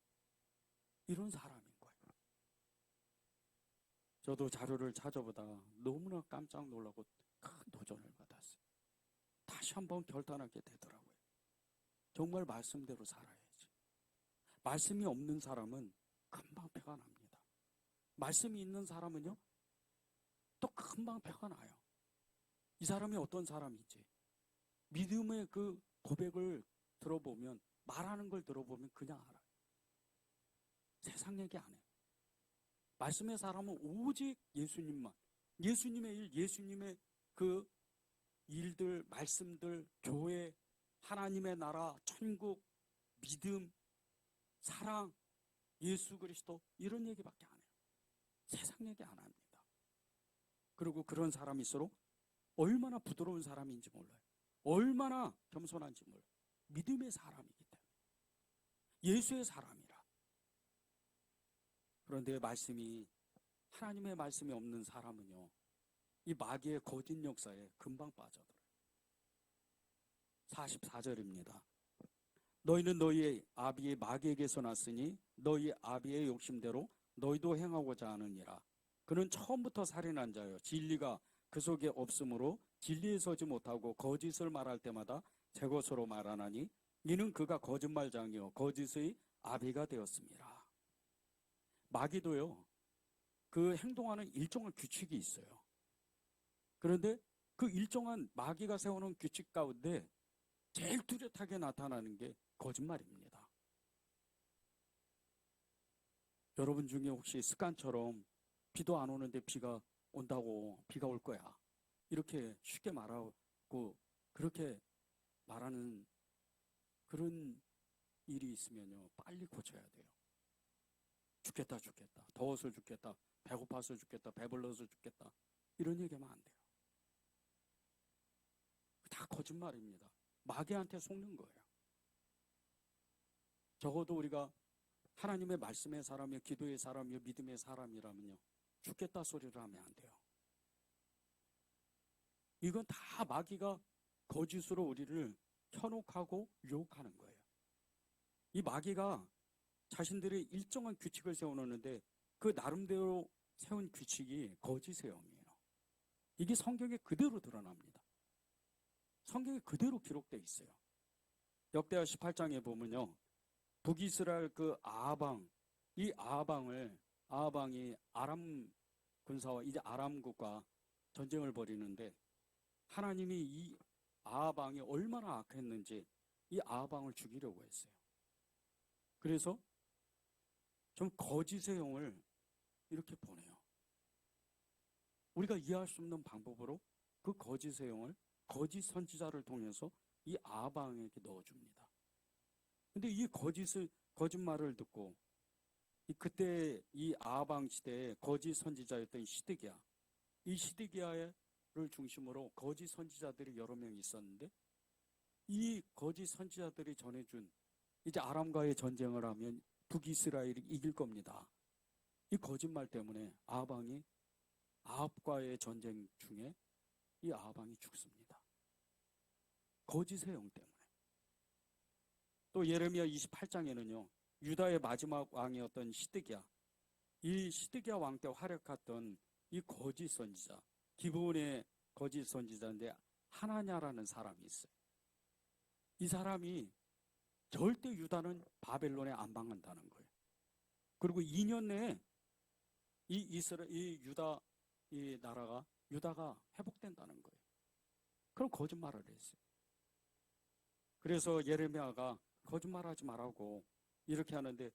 이런 사람인 거예요. 저도 자료를 찾아보다가 너무나 깜짝 놀라고 큰 도전을 받았어요. 다시 한번 결단하게 되더라고요. 정말 말씀대로 살아야지. 말씀이 없는 사람은 금방 표가 납니다. 말씀이 있는 사람은요, 또 금방 표가 나요. 이 사람이 어떤 사람인지 믿음의 그 고백을 들어보면, 말하는 걸 들어보면 그냥 알아요. 세상 얘기 안 해요. 말씀의 사람은 오직 예수님만, 예수님의 일, 예수님의 그 일들, 말씀들, 교회, 하나님의 나라, 천국, 믿음, 사랑, 예수 그리스도, 이런 얘기밖에 안 해요. 세상 얘기 안 합니다. 그리고 그런 사람일수록 얼마나 부드러운 사람인지 몰라요. 얼마나 겸손한지 몰라요. 믿음의 사람이기 때문에. 예수의 사람이라. 그런데 말씀이, 하나님의 말씀이 없는 사람은요, 이 마귀의 거짓 역사에 금방 빠져들어요. 44절입니다. 너희는 너희의 아비의 마귀에게서 났으니 너희 아비의 욕심대로 너희도 행하고자 하느니라. 그는 처음부터 살인한 자요, 진리가 그 속에 없으므로 진리에 서지 못하고 거짓을 말할 때마다 제 것으로 말하나니 이는 그가 거짓말장이요 거짓의 아비가 되었습니다. 마귀도요, 그 행동하는 일종의 규칙이 있어요. 그런데 그 일정한 마귀가 세우는 규칙 가운데 제일 뚜렷하게 나타나는 게 거짓말입니다. 여러분 중에 혹시 습관처럼 비도 안 오는데 비가 온다고 비가 올 거야, 이렇게 쉽게 말하고 그렇게 말하는 그런 일이 있으면요, 빨리 고쳐야 돼요. 죽겠다, 더워서 죽겠다, 배고파서 죽겠다, 배불러서 죽겠다, 이런 얘기하면 안 돼요. 다 거짓말입니다. 마귀한테 속는 거예요. 적어도 우리가 하나님의 말씀의 사람이요, 기도의 사람이요, 믿음의 사람이라면요, 죽겠다 소리를 하면 안 돼요. 이건 다 마귀가 거짓으로 우리를 현혹하고 유혹하는 거예요. 이 마귀가 자신들의 일정한 규칙을 세워놓는데 그 나름대로 세운 규칙이 거짓이에요. 이게 성경에 그대로 드러납니다. 성경에 그대로 기록되어 있어요. 역대하 18장에 보면요, 북이스라엘 그 아방, 이 아방이 아람 군사와 이제 아람국과 전쟁을 벌이는데 하나님이 이 아방이 얼마나 악했는지 이 아방을 죽이려고 했어요. 그래서 좀 거짓의 영을 이렇게 보내요. 우리가 이해할 수 없는 방법으로 그 거짓의 영을 거짓 선지자를 통해서 이 아방에게 넣어줍니다. 근데 이 거짓말을 듣고 그때 이 아방 시대에 거짓 선지자였던 시드기야, 이 시드기야를 중심으로 거짓 선지자들이 여러 명 있었는데 이 거짓 선지자들이 전해준 이제 아람과의 전쟁을 하면 북이스라엘이 이길 겁니다. 이 거짓말 때문에 아합과의 전쟁 중에 이 아합이 죽습니다. 거짓의 영 때문에. 또 예레미야 28장에는요, 유다의 마지막 왕이었던 시드기야, 이 시드기야 왕 때 활약했던 이 거짓 선지자, 기브온의 거짓 선지자인데 하나냐라는 사람이 있어요. 이 사람이 절대 유다는 바벨론에 안 망한다는 거예요. 그리고 2년 내에 이 유다가 회복된다는 거예요. 그럼 거짓말을 했어요. 그래서 예레미야가 거짓말하지 말라고 이렇게 하는데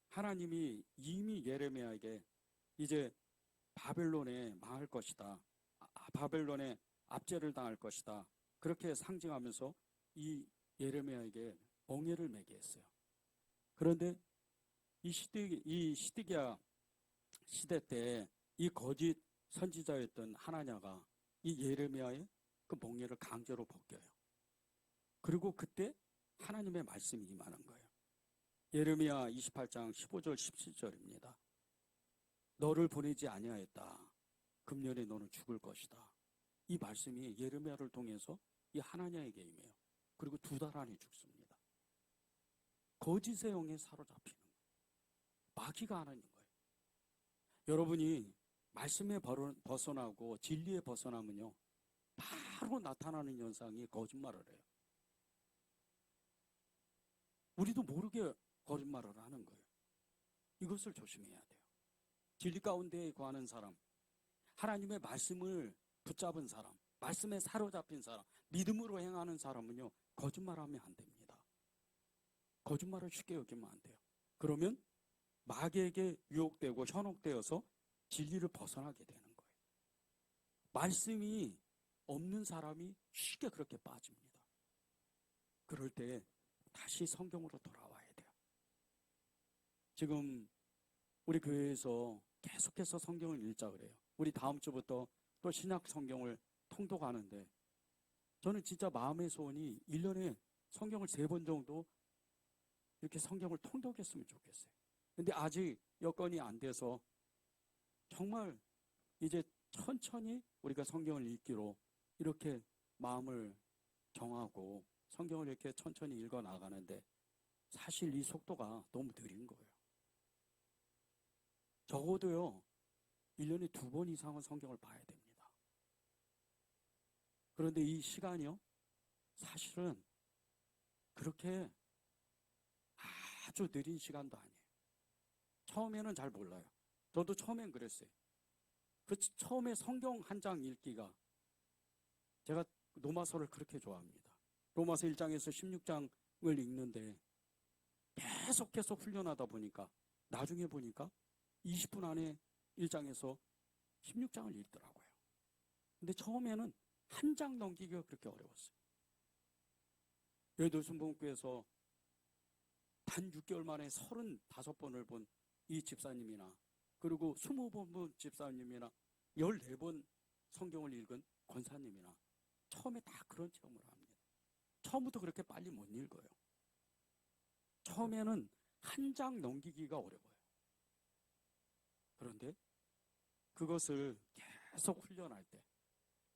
하나님이 이미 예레미야에게 이제 바벨론에 망할 것이다, 바벨론에 압제를 당할 것이다, 그렇게 상징하면서 이 예레미야에게 멍에를 매게 했어요. 그런데 이 시드기야 시대 때 이 거짓 선지자였던 하나냐가 이 예레미야의 그 멍에를 강제로 벗겨요. 그리고 그때 하나님의 말씀이 임하는 거예요. 예레미야 28장 15절 17절입니다. 너를 보내지 아니하였다. 금년에 너는 죽을 것이다. 이 말씀이 예레미야를 통해서 이 하나냐에게 임해요. 그리고 2달 안에 죽습니다. 거짓의 영에 사로잡히는 거예요. 마귀가 하는 거예요. 여러분이 말씀에 벗어나고 진리에 벗어나면요, 바로 나타나는 현상이 거짓말을 해요. 우리도 모르게 거짓말을 하는 거예요. 이것을 조심해야 돼요. 진리 가운데 거하는 사람, 하나님의 말씀을 붙잡은 사람, 말씀에 사로잡힌 사람, 믿음으로 행하는 사람은요, 거짓말하면 안 됩니다. 거짓말을 쉽게 여기면 안 돼요. 그러면 마귀에게 유혹되고 현혹되어서 진리를 벗어나게 되는 거예요. 말씀이 없는 사람이 쉽게 그렇게 빠집니다. 그럴 때 다시 성경으로 돌아와야 돼요. 지금 우리 교회에서 계속해서 성경을 읽자 그래요. 우리 다음 주부터 또 신약 성경을 통독하는데 저는 진짜 마음의 소원이 1년에 성경을 3번 정도 이렇게 성경을 통독했으면 좋겠어요. 근데 아직 여건이 안 돼서 정말 이제 천천히 우리가 성경을 읽기로 이렇게 마음을 정하고 성경을 이렇게 천천히 읽어 나가는데 사실 이 속도가 너무 느린 거예요. 적어도요 1년에 2번 이상은 성경을 봐야 됩니다. 그런데 이 시간이요 사실은 그렇게 아주 느린 시간도 아니에요. 처음에는 잘 몰라요. 저도 처음엔 그랬어요. 처음에 성경 한 장 읽기가 제가 로마서를 그렇게 좋아합니다. 로마서 1장에서 16장을 읽는데 계속 훈련하다 보니까 나중에 보니까 20분 안에 1장에서 16장을 읽더라고요. 근데 처음에는 한 장 넘기기가 그렇게 어려웠어요. 여의도 순복음교회에서 단 6개월 만에 35번을 본 이 집사님이나 그리고 20번 본 집사님이나 14번 성경을 읽은 권사님이나 처음에 다 그런 체험을 합니다. 처음부터 그렇게 빨리 못 읽어요. 처음에는 한 장 넘기기가 어려워요. 그런데 그것을 계속 훈련할 때,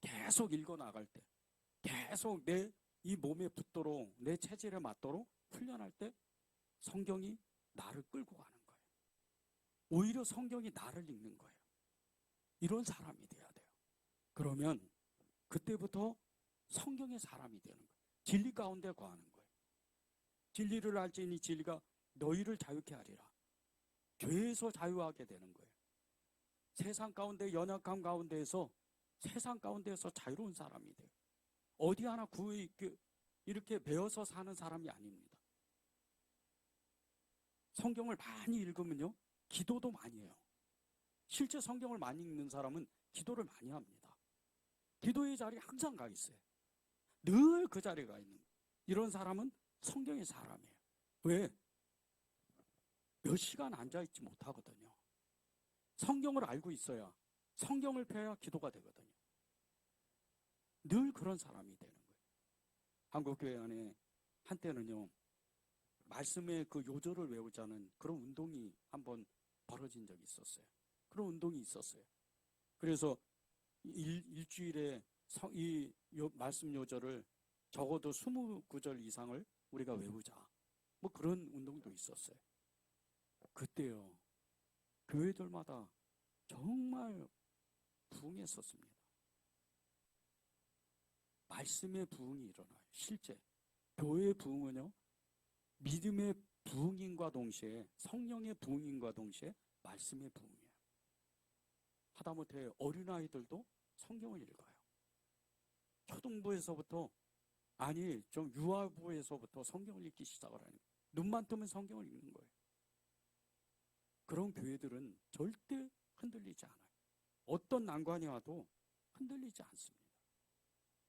계속 읽어 나갈 때, 계속 내 이 몸에 붙도록, 내 체질에 맞도록 훈련할 때 성경이 나를 끌고 가는 거예요. 오히려 성경이 나를 읽는 거예요. 이런 사람이 돼야 돼요. 그러면 그때부터 성경의 사람이 되는 거예요. 진리 가운데 거하는 거예요. 진리를 알지니 진리가 너희를 자유케 하리라. 죄에서 자유하게 되는 거예요. 세상 가운데 연약함 가운데에서 세상 가운데에서 자유로운 사람이 돼요. 어디 하나 이렇게 배워서 사는 사람이 아닙니다. 성경을 많이 읽으면요, 기도도 많이 해요. 실제 성경을 많이 읽는 사람은 기도를 많이 합니다. 기도의 자리에 항상 가 있어요. 늘 그 자리에 가 있는 거예요. 이런 사람은 성경의 사람이에요. 왜? 몇 시간 앉아있지 못하거든요. 성경을 알고 있어야, 성경을 펴야 기도가 되거든요. 늘 그런 사람이 되는 거예요. 한국교회 안에 한때는요, 말씀의 그 요절을 외우자는 그런 운동이 한번 벌어진 적이 있었어요. 그런 운동이 있었어요. 그래서 일주일에 이 말씀 요절을 적어도 20구절 이상을 우리가 외우자. 뭐 그런 운동도 있었어요. 그때요, 교회들마다 정말 부흥했었습니다. 말씀의 부흥이 일어나요. 실제 교회의 부흥은요, 믿음의 부흥인과 동시에, 성령의 부흥인과 동시에 말씀의 부흥이에요. 하다못해 어린아이들도 성경을 읽어요. 초등부에서부터, 좀 유아부에서부터 성경을 읽기 시작을 하는 거예요. 눈만 뜨면 성경을 읽는 거예요. 그런 교회들은 절대 흔들리지 않아요. 어떤 난관이 와도 흔들리지 않습니다.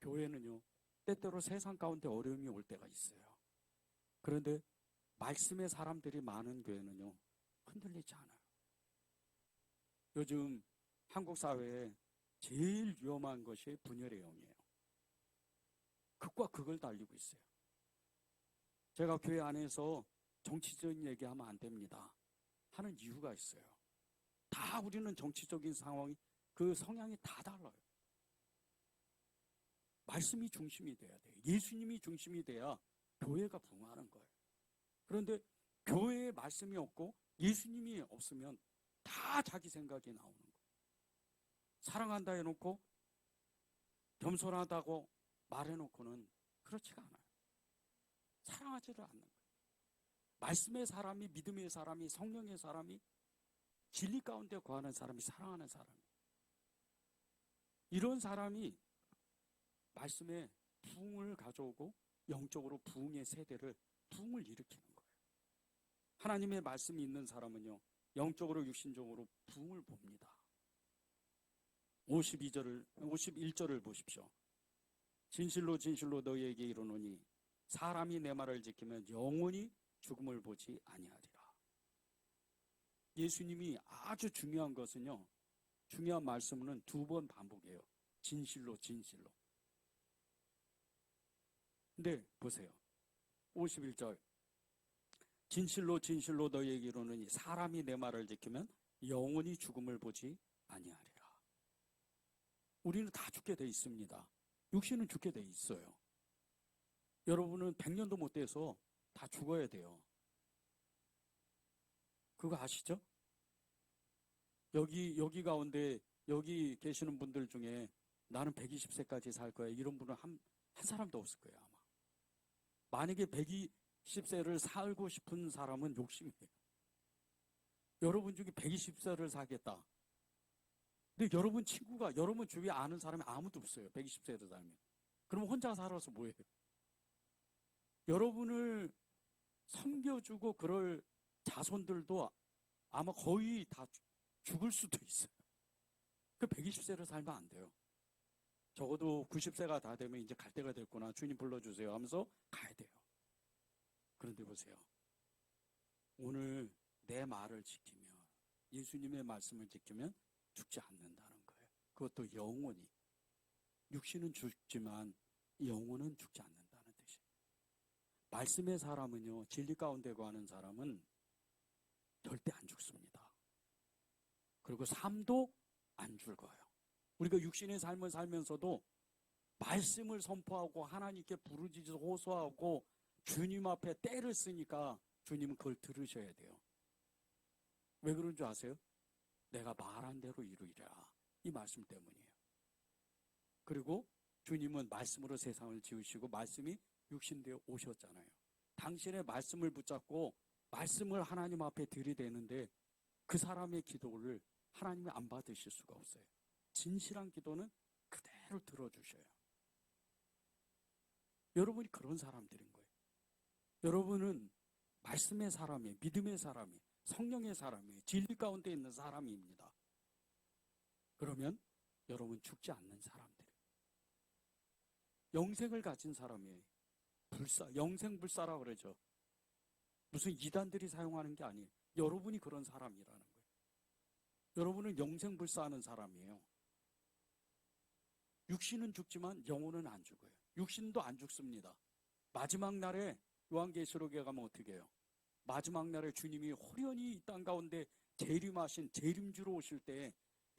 교회는요, 때때로 세상 가운데 어려움이 올 때가 있어요. 그런데 말씀의 사람들이 많은 교회는요, 흔들리지 않아요. 요즘 한국 사회에 제일 위험한 것이 분열의 영이에요. 극과 극을 달리고 있어요. 제가 교회 안에서 정치적인 얘기하면 안 됩니다 하는 이유가 있어요. 다 우리는 정치적인 상황이, 그 성향이 다 달라요. 말씀이 중심이 돼야 돼요. 예수님이 중심이 돼야 교회가 부흥하는 거예요. 그런데 교회에 말씀이 없고 예수님이 없으면 다 자기 생각이 나오는 거예요. 사랑한다 해놓고 겸손하다고 말해놓고는 그렇지가 않아요. 사랑하지를 않는 거예요. 말씀의 사람이, 믿음의 사람이, 성령의 사람이, 진리 가운데 거하는 사람이, 사랑하는 사람이, 이런 사람이 말씀에 부흥을 가져오고 영적으로 부흥의 세대를, 부흥을 일으키는 거예요. 하나님의 말씀이 있는 사람은요, 영적으로 육신적으로 부흥을 봅니다. 51절을 보십시오. 진실로 진실로 너희에게 이르노니 사람이 내 말을 지키면 영원히 죽음을 보지 아니하리라. 예수님이 아주 중요한 것은요, 중요한 말씀은 2번 반복해요. 진실로 진실로. 근데 보세요. 51절. 진실로 진실로 너희에게 이르노니 사람이 내 말을 지키면 영원히 죽음을 보지 아니하리라. 우리는 다 죽게 돼 있습니다. 육신은 죽게 돼 있어요. 여러분은 100년도 못 돼서 다 죽어야 돼요. 그거 아시죠? 여기 가운데, 여기 계시는 분들 중에 나는 120세까지 살 거야, 이런 분은 한 사람도 없을 거예요, 아마. 만약에 120세를 살고 싶은 사람은 욕심이에요. 여러분 중에 120세를 살겠다. 근데 여러분 친구가, 여러분 주위에 아는 사람이 아무도 없어요. 120세를 살면. 그럼 혼자 살아서 뭐해요? 여러분을 섬겨주고 그럴 자손들도 아마 거의 다 죽을 수도 있어요. 그 120세를 살면 안 돼요. 적어도 90세가 다 되면 이제 갈 때가 됐구나. 주님 불러주세요 하면서 가야 돼요. 그런데 보세요. 오늘 내 말을 지키면, 예수님의 말씀을 지키면 죽지 않는다는 거예요. 그것도 영원히. 육신은 죽지만 영혼은 죽지 않는다는 뜻이에요. 말씀의 사람은요, 진리 가운데 거하는 사람은 절대 안 죽습니다. 그리고 삶도 안 죽어요. 우리가 육신의 삶을 살면서도 말씀을 선포하고 하나님께 부르짖어 호소하고 주님 앞에 때를 쓰니까 주님은 그걸 들으셔야 돼요. 왜 그런 줄 아세요? 내가 말한 대로 이루리라. 이 말씀 때문이에요. 그리고 주님은 말씀으로 세상을 지으시고 말씀이 육신되어 오셨잖아요. 당신의 말씀을 붙잡고 말씀을 하나님 앞에 들이대는데 그 사람의 기도를 하나님이 안 받으실 수가 없어요. 진실한 기도는 그대로 들어주셔요. 여러분이 그런 사람들인 거예요. 여러분은 말씀의 사람이에요. 믿음의 사람이에요. 성령의 사람이에요. 진리 가운데 있는 사람입니다. 그러면 여러분 죽지 않는 사람들이에요. 영생을 가진 사람이에요. 영생불사라고 그러죠. 무슨 이단들이 사용하는 게 아니에요. 여러분이 그런 사람이라는 거예요. 여러분은 영생불사하는 사람이에요. 육신은 죽지만 영혼은 안 죽어요. 육신도 안 죽습니다. 마지막 날에 요한계시록에 가면 어떻게 해요? 마지막 날에 주님이 호련히 이 땅 가운데 재림하신 재림주로 오실 때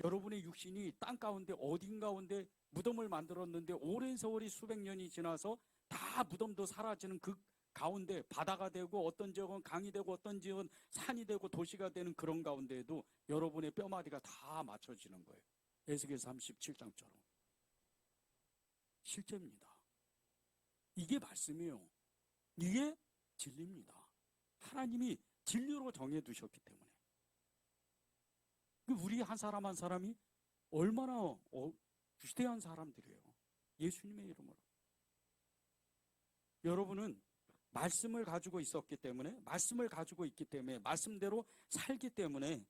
여러분의 육신이 땅 가운데 어딘 가운데 무덤을 만들었는데 오랜 세월이 수백 년이 지나서 다 무덤도 사라지는 그 가운데 바다가 되고 어떤 지역은 강이 되고 어떤 지역은 산이 되고 도시가 되는 그런 가운데에도 여러분의 뼈마디가 다 맞춰지는 거예요. 에스겔 37장처럼. 실제입니다. 이게 말씀이에요. 이게 진리입니다. 하나님이 진리로 정해두셨기 때문에. 우리 한 사람 한 사람이 얼마나 위대한 사람들이에요. 예수님의 이름으로. 여러분은 말씀을 가지고 있었기 때문에, 말씀을 가지고 있기 때문에, 말씀대로 살기 때문에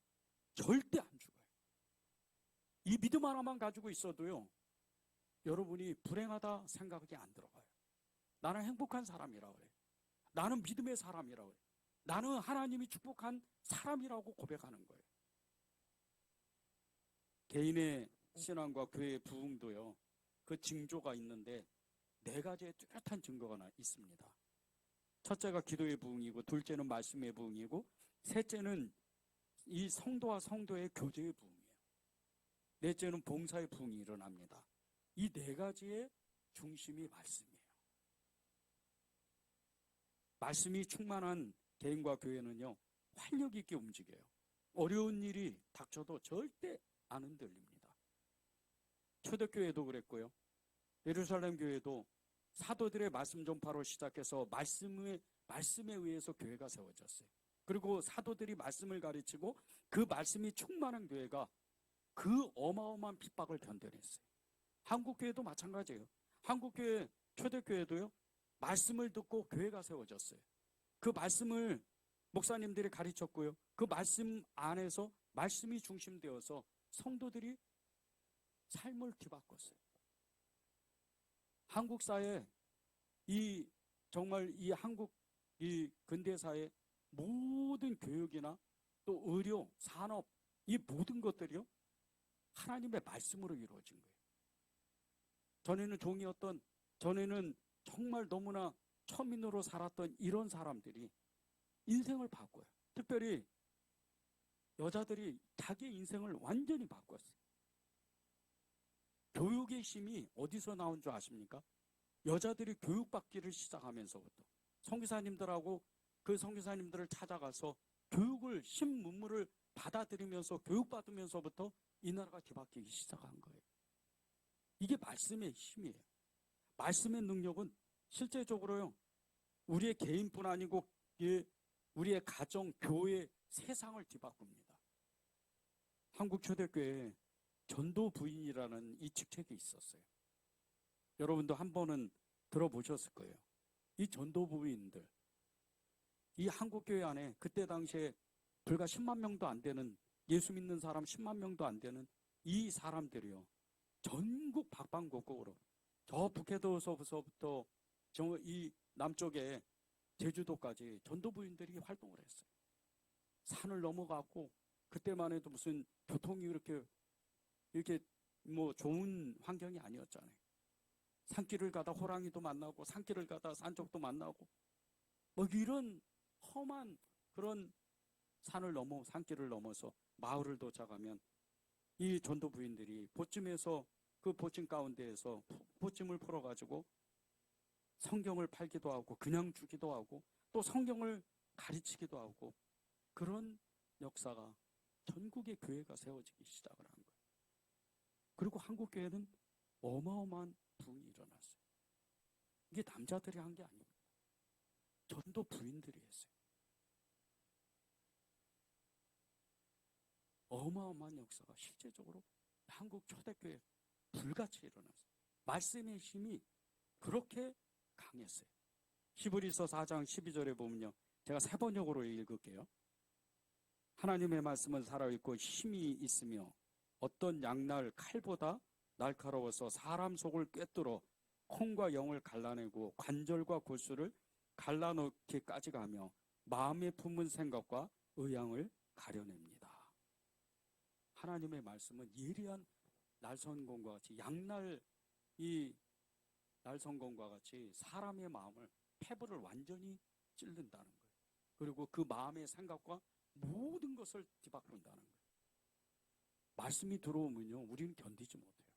절대 안 죽어요. 이 믿음 하나만 가지고 있어도요, 여러분이 불행하다 생각이 안 들어가요. 나는 행복한 사람이라고 그래요. 나는 믿음의 사람이라고 그래요. 나는 하나님이 축복한 사람이라고 고백하는 거예요. 개인의 신앙과 교회의 부흥도요, 그 징조가 있는데 4가지의 뚜렷한 증거가 있습니다. 첫째가 기도의 부흥이고, 둘째는 말씀의 부흥이고, 셋째는 이 성도와 성도의 교제의 부흥이에요. 넷째는 봉사의 부흥이 일어납니다. 이 4가지의 중심이 말씀이에요. 말씀이 충만한 개인과 교회는요, 활력 있게 움직여요. 어려운 일이 닥쳐도 절대 안 흔들립니다. 초대교회도 그랬고요. 예루살렘 교회도 사도들의 말씀 전파로 시작해서 말씀에 의해서 교회가 세워졌어요. 그리고 사도들이 말씀을 가르치고 그 말씀이 충만한 교회가 그 어마어마한 핍박을 견뎌냈어요. 한국교회도 마찬가지예요. 한국교회, 초대교회도요, 말씀을 듣고 교회가 세워졌어요. 그 말씀을 목사님들이 가르쳤고요. 그 말씀 안에서 말씀이 중심되어서 성도들이 삶을 뒤바꿨어요. 한국 사회, 정말 이 한국 이 근대사의 모든 교육이나 또 의료, 산업, 이 모든 것들이요, 하나님의 말씀으로 이루어진 거예요. 전에는 정말 너무나 천민으로 살았던 이런 사람들이 인생을 바꿔요. 특별히 여자들이 자기 인생을 완전히 바꿨어요. 교육의 힘이 어디서 나온 줄 아십니까? 여자들이 교육받기를 시작하면서부터 선교사님들하고 그 선교사님들을 찾아가서 교육을 신문물을 받아들이면서 교육받으면서부터 이 나라가 뒤바뀌기 시작한 거예요. 이게 말씀의 힘이에요. 말씀의 능력은 실제적으로요, 우리의 개인뿐 아니고 우리의 가정, 교회, 세상을 뒤바꿉니다. 한국 초대교회에 전도 부인이라는 이 직책이 있었어요. 여러분도 한 번은 들어보셨을 거예요. 이 전도부인들, 이 한국교회 안에 그때 당시에 불과 10만 명도 안 되는, 예수 믿는 사람 10만 명도 안 되는 이 사람들이요, 전국 박방곡곡으로, 저 북해도서부터 저 이 남쪽에 제주도까지 전도부인들이 활동을 했어요. 산을 넘어가고, 그때만 해도 무슨 교통이 이렇게 뭐 좋은 환경이 아니었잖아요. 산길을 가다 호랑이도 만나고, 산길을 가다 산적도 만나고, 뭐 이런 험한 그런 산길을 넘어서 마을을 도착하면 이 전도 부인들이 보찜에서, 그 보찜 가운데에서 보찜을 풀어가지고 성경을 팔기도 하고 그냥 주기도 하고 또 성경을 가르치기도 하고, 그런 역사가 전국의 교회가 세워지기 시작을 한 거예요. 그리고 한국 교회는 어마어마한 부흥이 일어났어요. 이게 남자들이 한 게 아닙니다. 전도 부인들이 했어요. 어마어마한 역사가 실제적으로 한국 초대교회에 불같이 일어났어요. 말씀의 힘이 그렇게 강했어요. 히브리서 4장 12절에 보면요, 제가 새 번역으로 읽을게요. 하나님의 말씀은 살아있고 힘이 있으며 어떤 양날 칼보다 날카로워서 사람 속을 꿰뚫어 콩과 영을 갈라내고 관절과 골수를 갈라놓기까지 가며 마음에 품은 생각과 의향을 가려냅니다. 하나님의 말씀은 예리한 날선검과 같이, 이 날선검과 같이 사람의 마음을, 폐부를 완전히 찔른다는 거예요. 그리고 그 마음의 생각과 모든 것을 뒤바꾼다는 거예요. 말씀이 들어오면요, 우리는 견디지 못해요.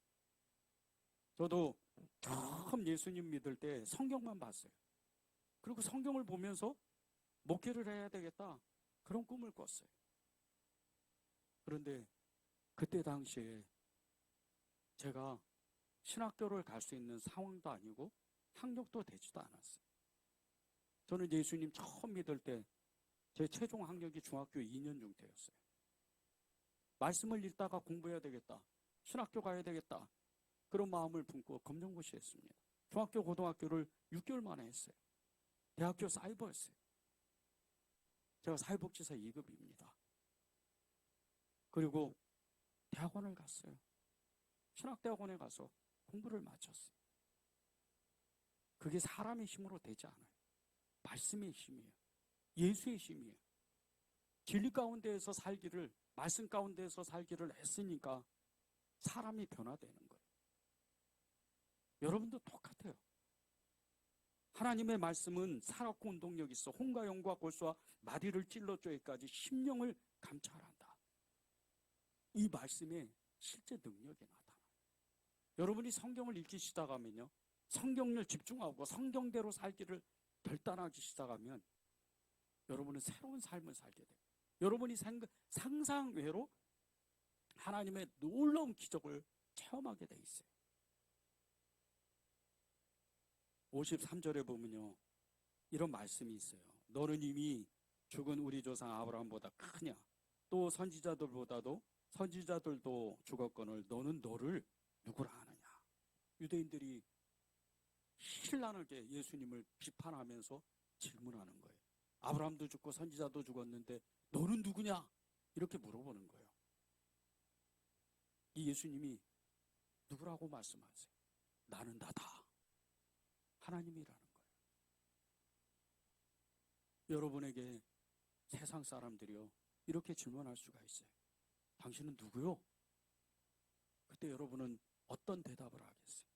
저도 처음 예수님 믿을 때 성경만 봤어요. 그리고 성경을 보면서 목회를 해야 되겠다, 그런 꿈을 꿨어요. 그런데 그때 당시에 제가 신학교를 갈 수 있는 상황도 아니고 학력도 되지도 않았어요. 저는 예수님 처음 믿을 때 제 최종 학력이 중학교 2년 중퇴였어요. 말씀을 읽다가 공부해야 되겠다, 신학교 가야 되겠다, 그런 마음을 품고 검정고시 했습니다. 중학교 고등학교를 6개월 만에 했어요. 대학교 사이버였어요. 제가 사회복지사 2급입니다. 그리고 대학원을 갔어요. 신학대학원에 가서 공부를 마쳤어요. 그게 사람의 힘으로 되지 않아요. 말씀의 힘이에요. 예수의 힘이에요. 진리 가운데에서 살기를, 말씀 가운데에서 살기를 했으니까 사람이 변화되는 거예요. 여러분도 똑같아요. 하나님의 말씀은 살았고 운동력이 있어 혼과 영과 골수와 마디를 찔러줘야까지 심령을 감찰한다. 이 말씀에 실제 능력이 나타나요. 여러분이 성경을 읽기 시작하면요, 성경을 집중하고 성경대로 살기를 결단하기 시작하면 여러분은 새로운 삶을 살게 돼요. 여러분이 상상 외로 하나님의 놀라운 기적을 체험하게 돼 있어요. 53절에 보면요, 이런 말씀이 있어요. 너는 이미 죽은 우리 조상 아브라함보다 크냐? 또 선지자들도 죽었거늘 너는 너를 누구라 하느냐? 유대인들이 신랄하게 예수님을 비판하면서 질문하는 거예요. 아브라함도 죽고 선지자도 죽었는데 너는 누구냐? 이렇게 물어보는 거예요. 이 예수님이 누구라고 말씀하세요? 나는 나다, 하나님이라는 거예요. 여러분에게 세상 사람들이요, 이렇게 질문할 수가 있어요. 당신은 누구요? 그때 여러분은 어떤 대답을 하겠어요?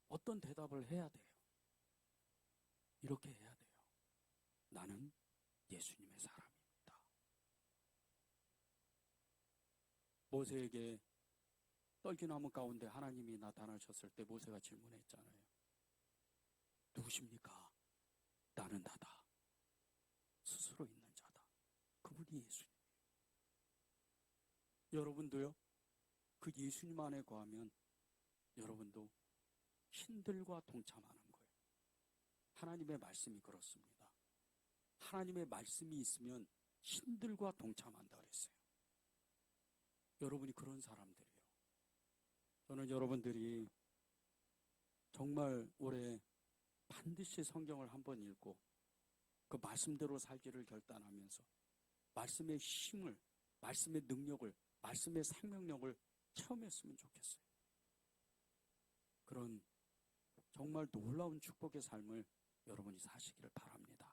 어떤 대답을 해야 돼요? 이렇게 해야 돼요. 나는 예수님의 사람입니다. 모세에게 떨기나무 가운데 하나님이 나타나셨을 때 모세가 질문했잖아요. 누구십니까? 나는 나다. 스스로 있는 자다. 그분이 예수님. 여러분도요, 그 예수님 안에 거하면 여러분도 신들과 동참하는 거예요. 하나님의 말씀이 그렇습니다. 하나님의 말씀이 있으면 신들과 동참한다 그랬어요. 여러분이 그런 사람들이에요. 저는 여러분들이 정말 올해 반드시 성경을 한번 읽고 그 말씀대로 살기를 결단하면서 말씀의 힘을, 말씀의 능력을, 말씀의 생명력을 체험했으면 좋겠어요. 그런 정말 놀라운 축복의 삶을 여러분이 사시기를 바랍니다.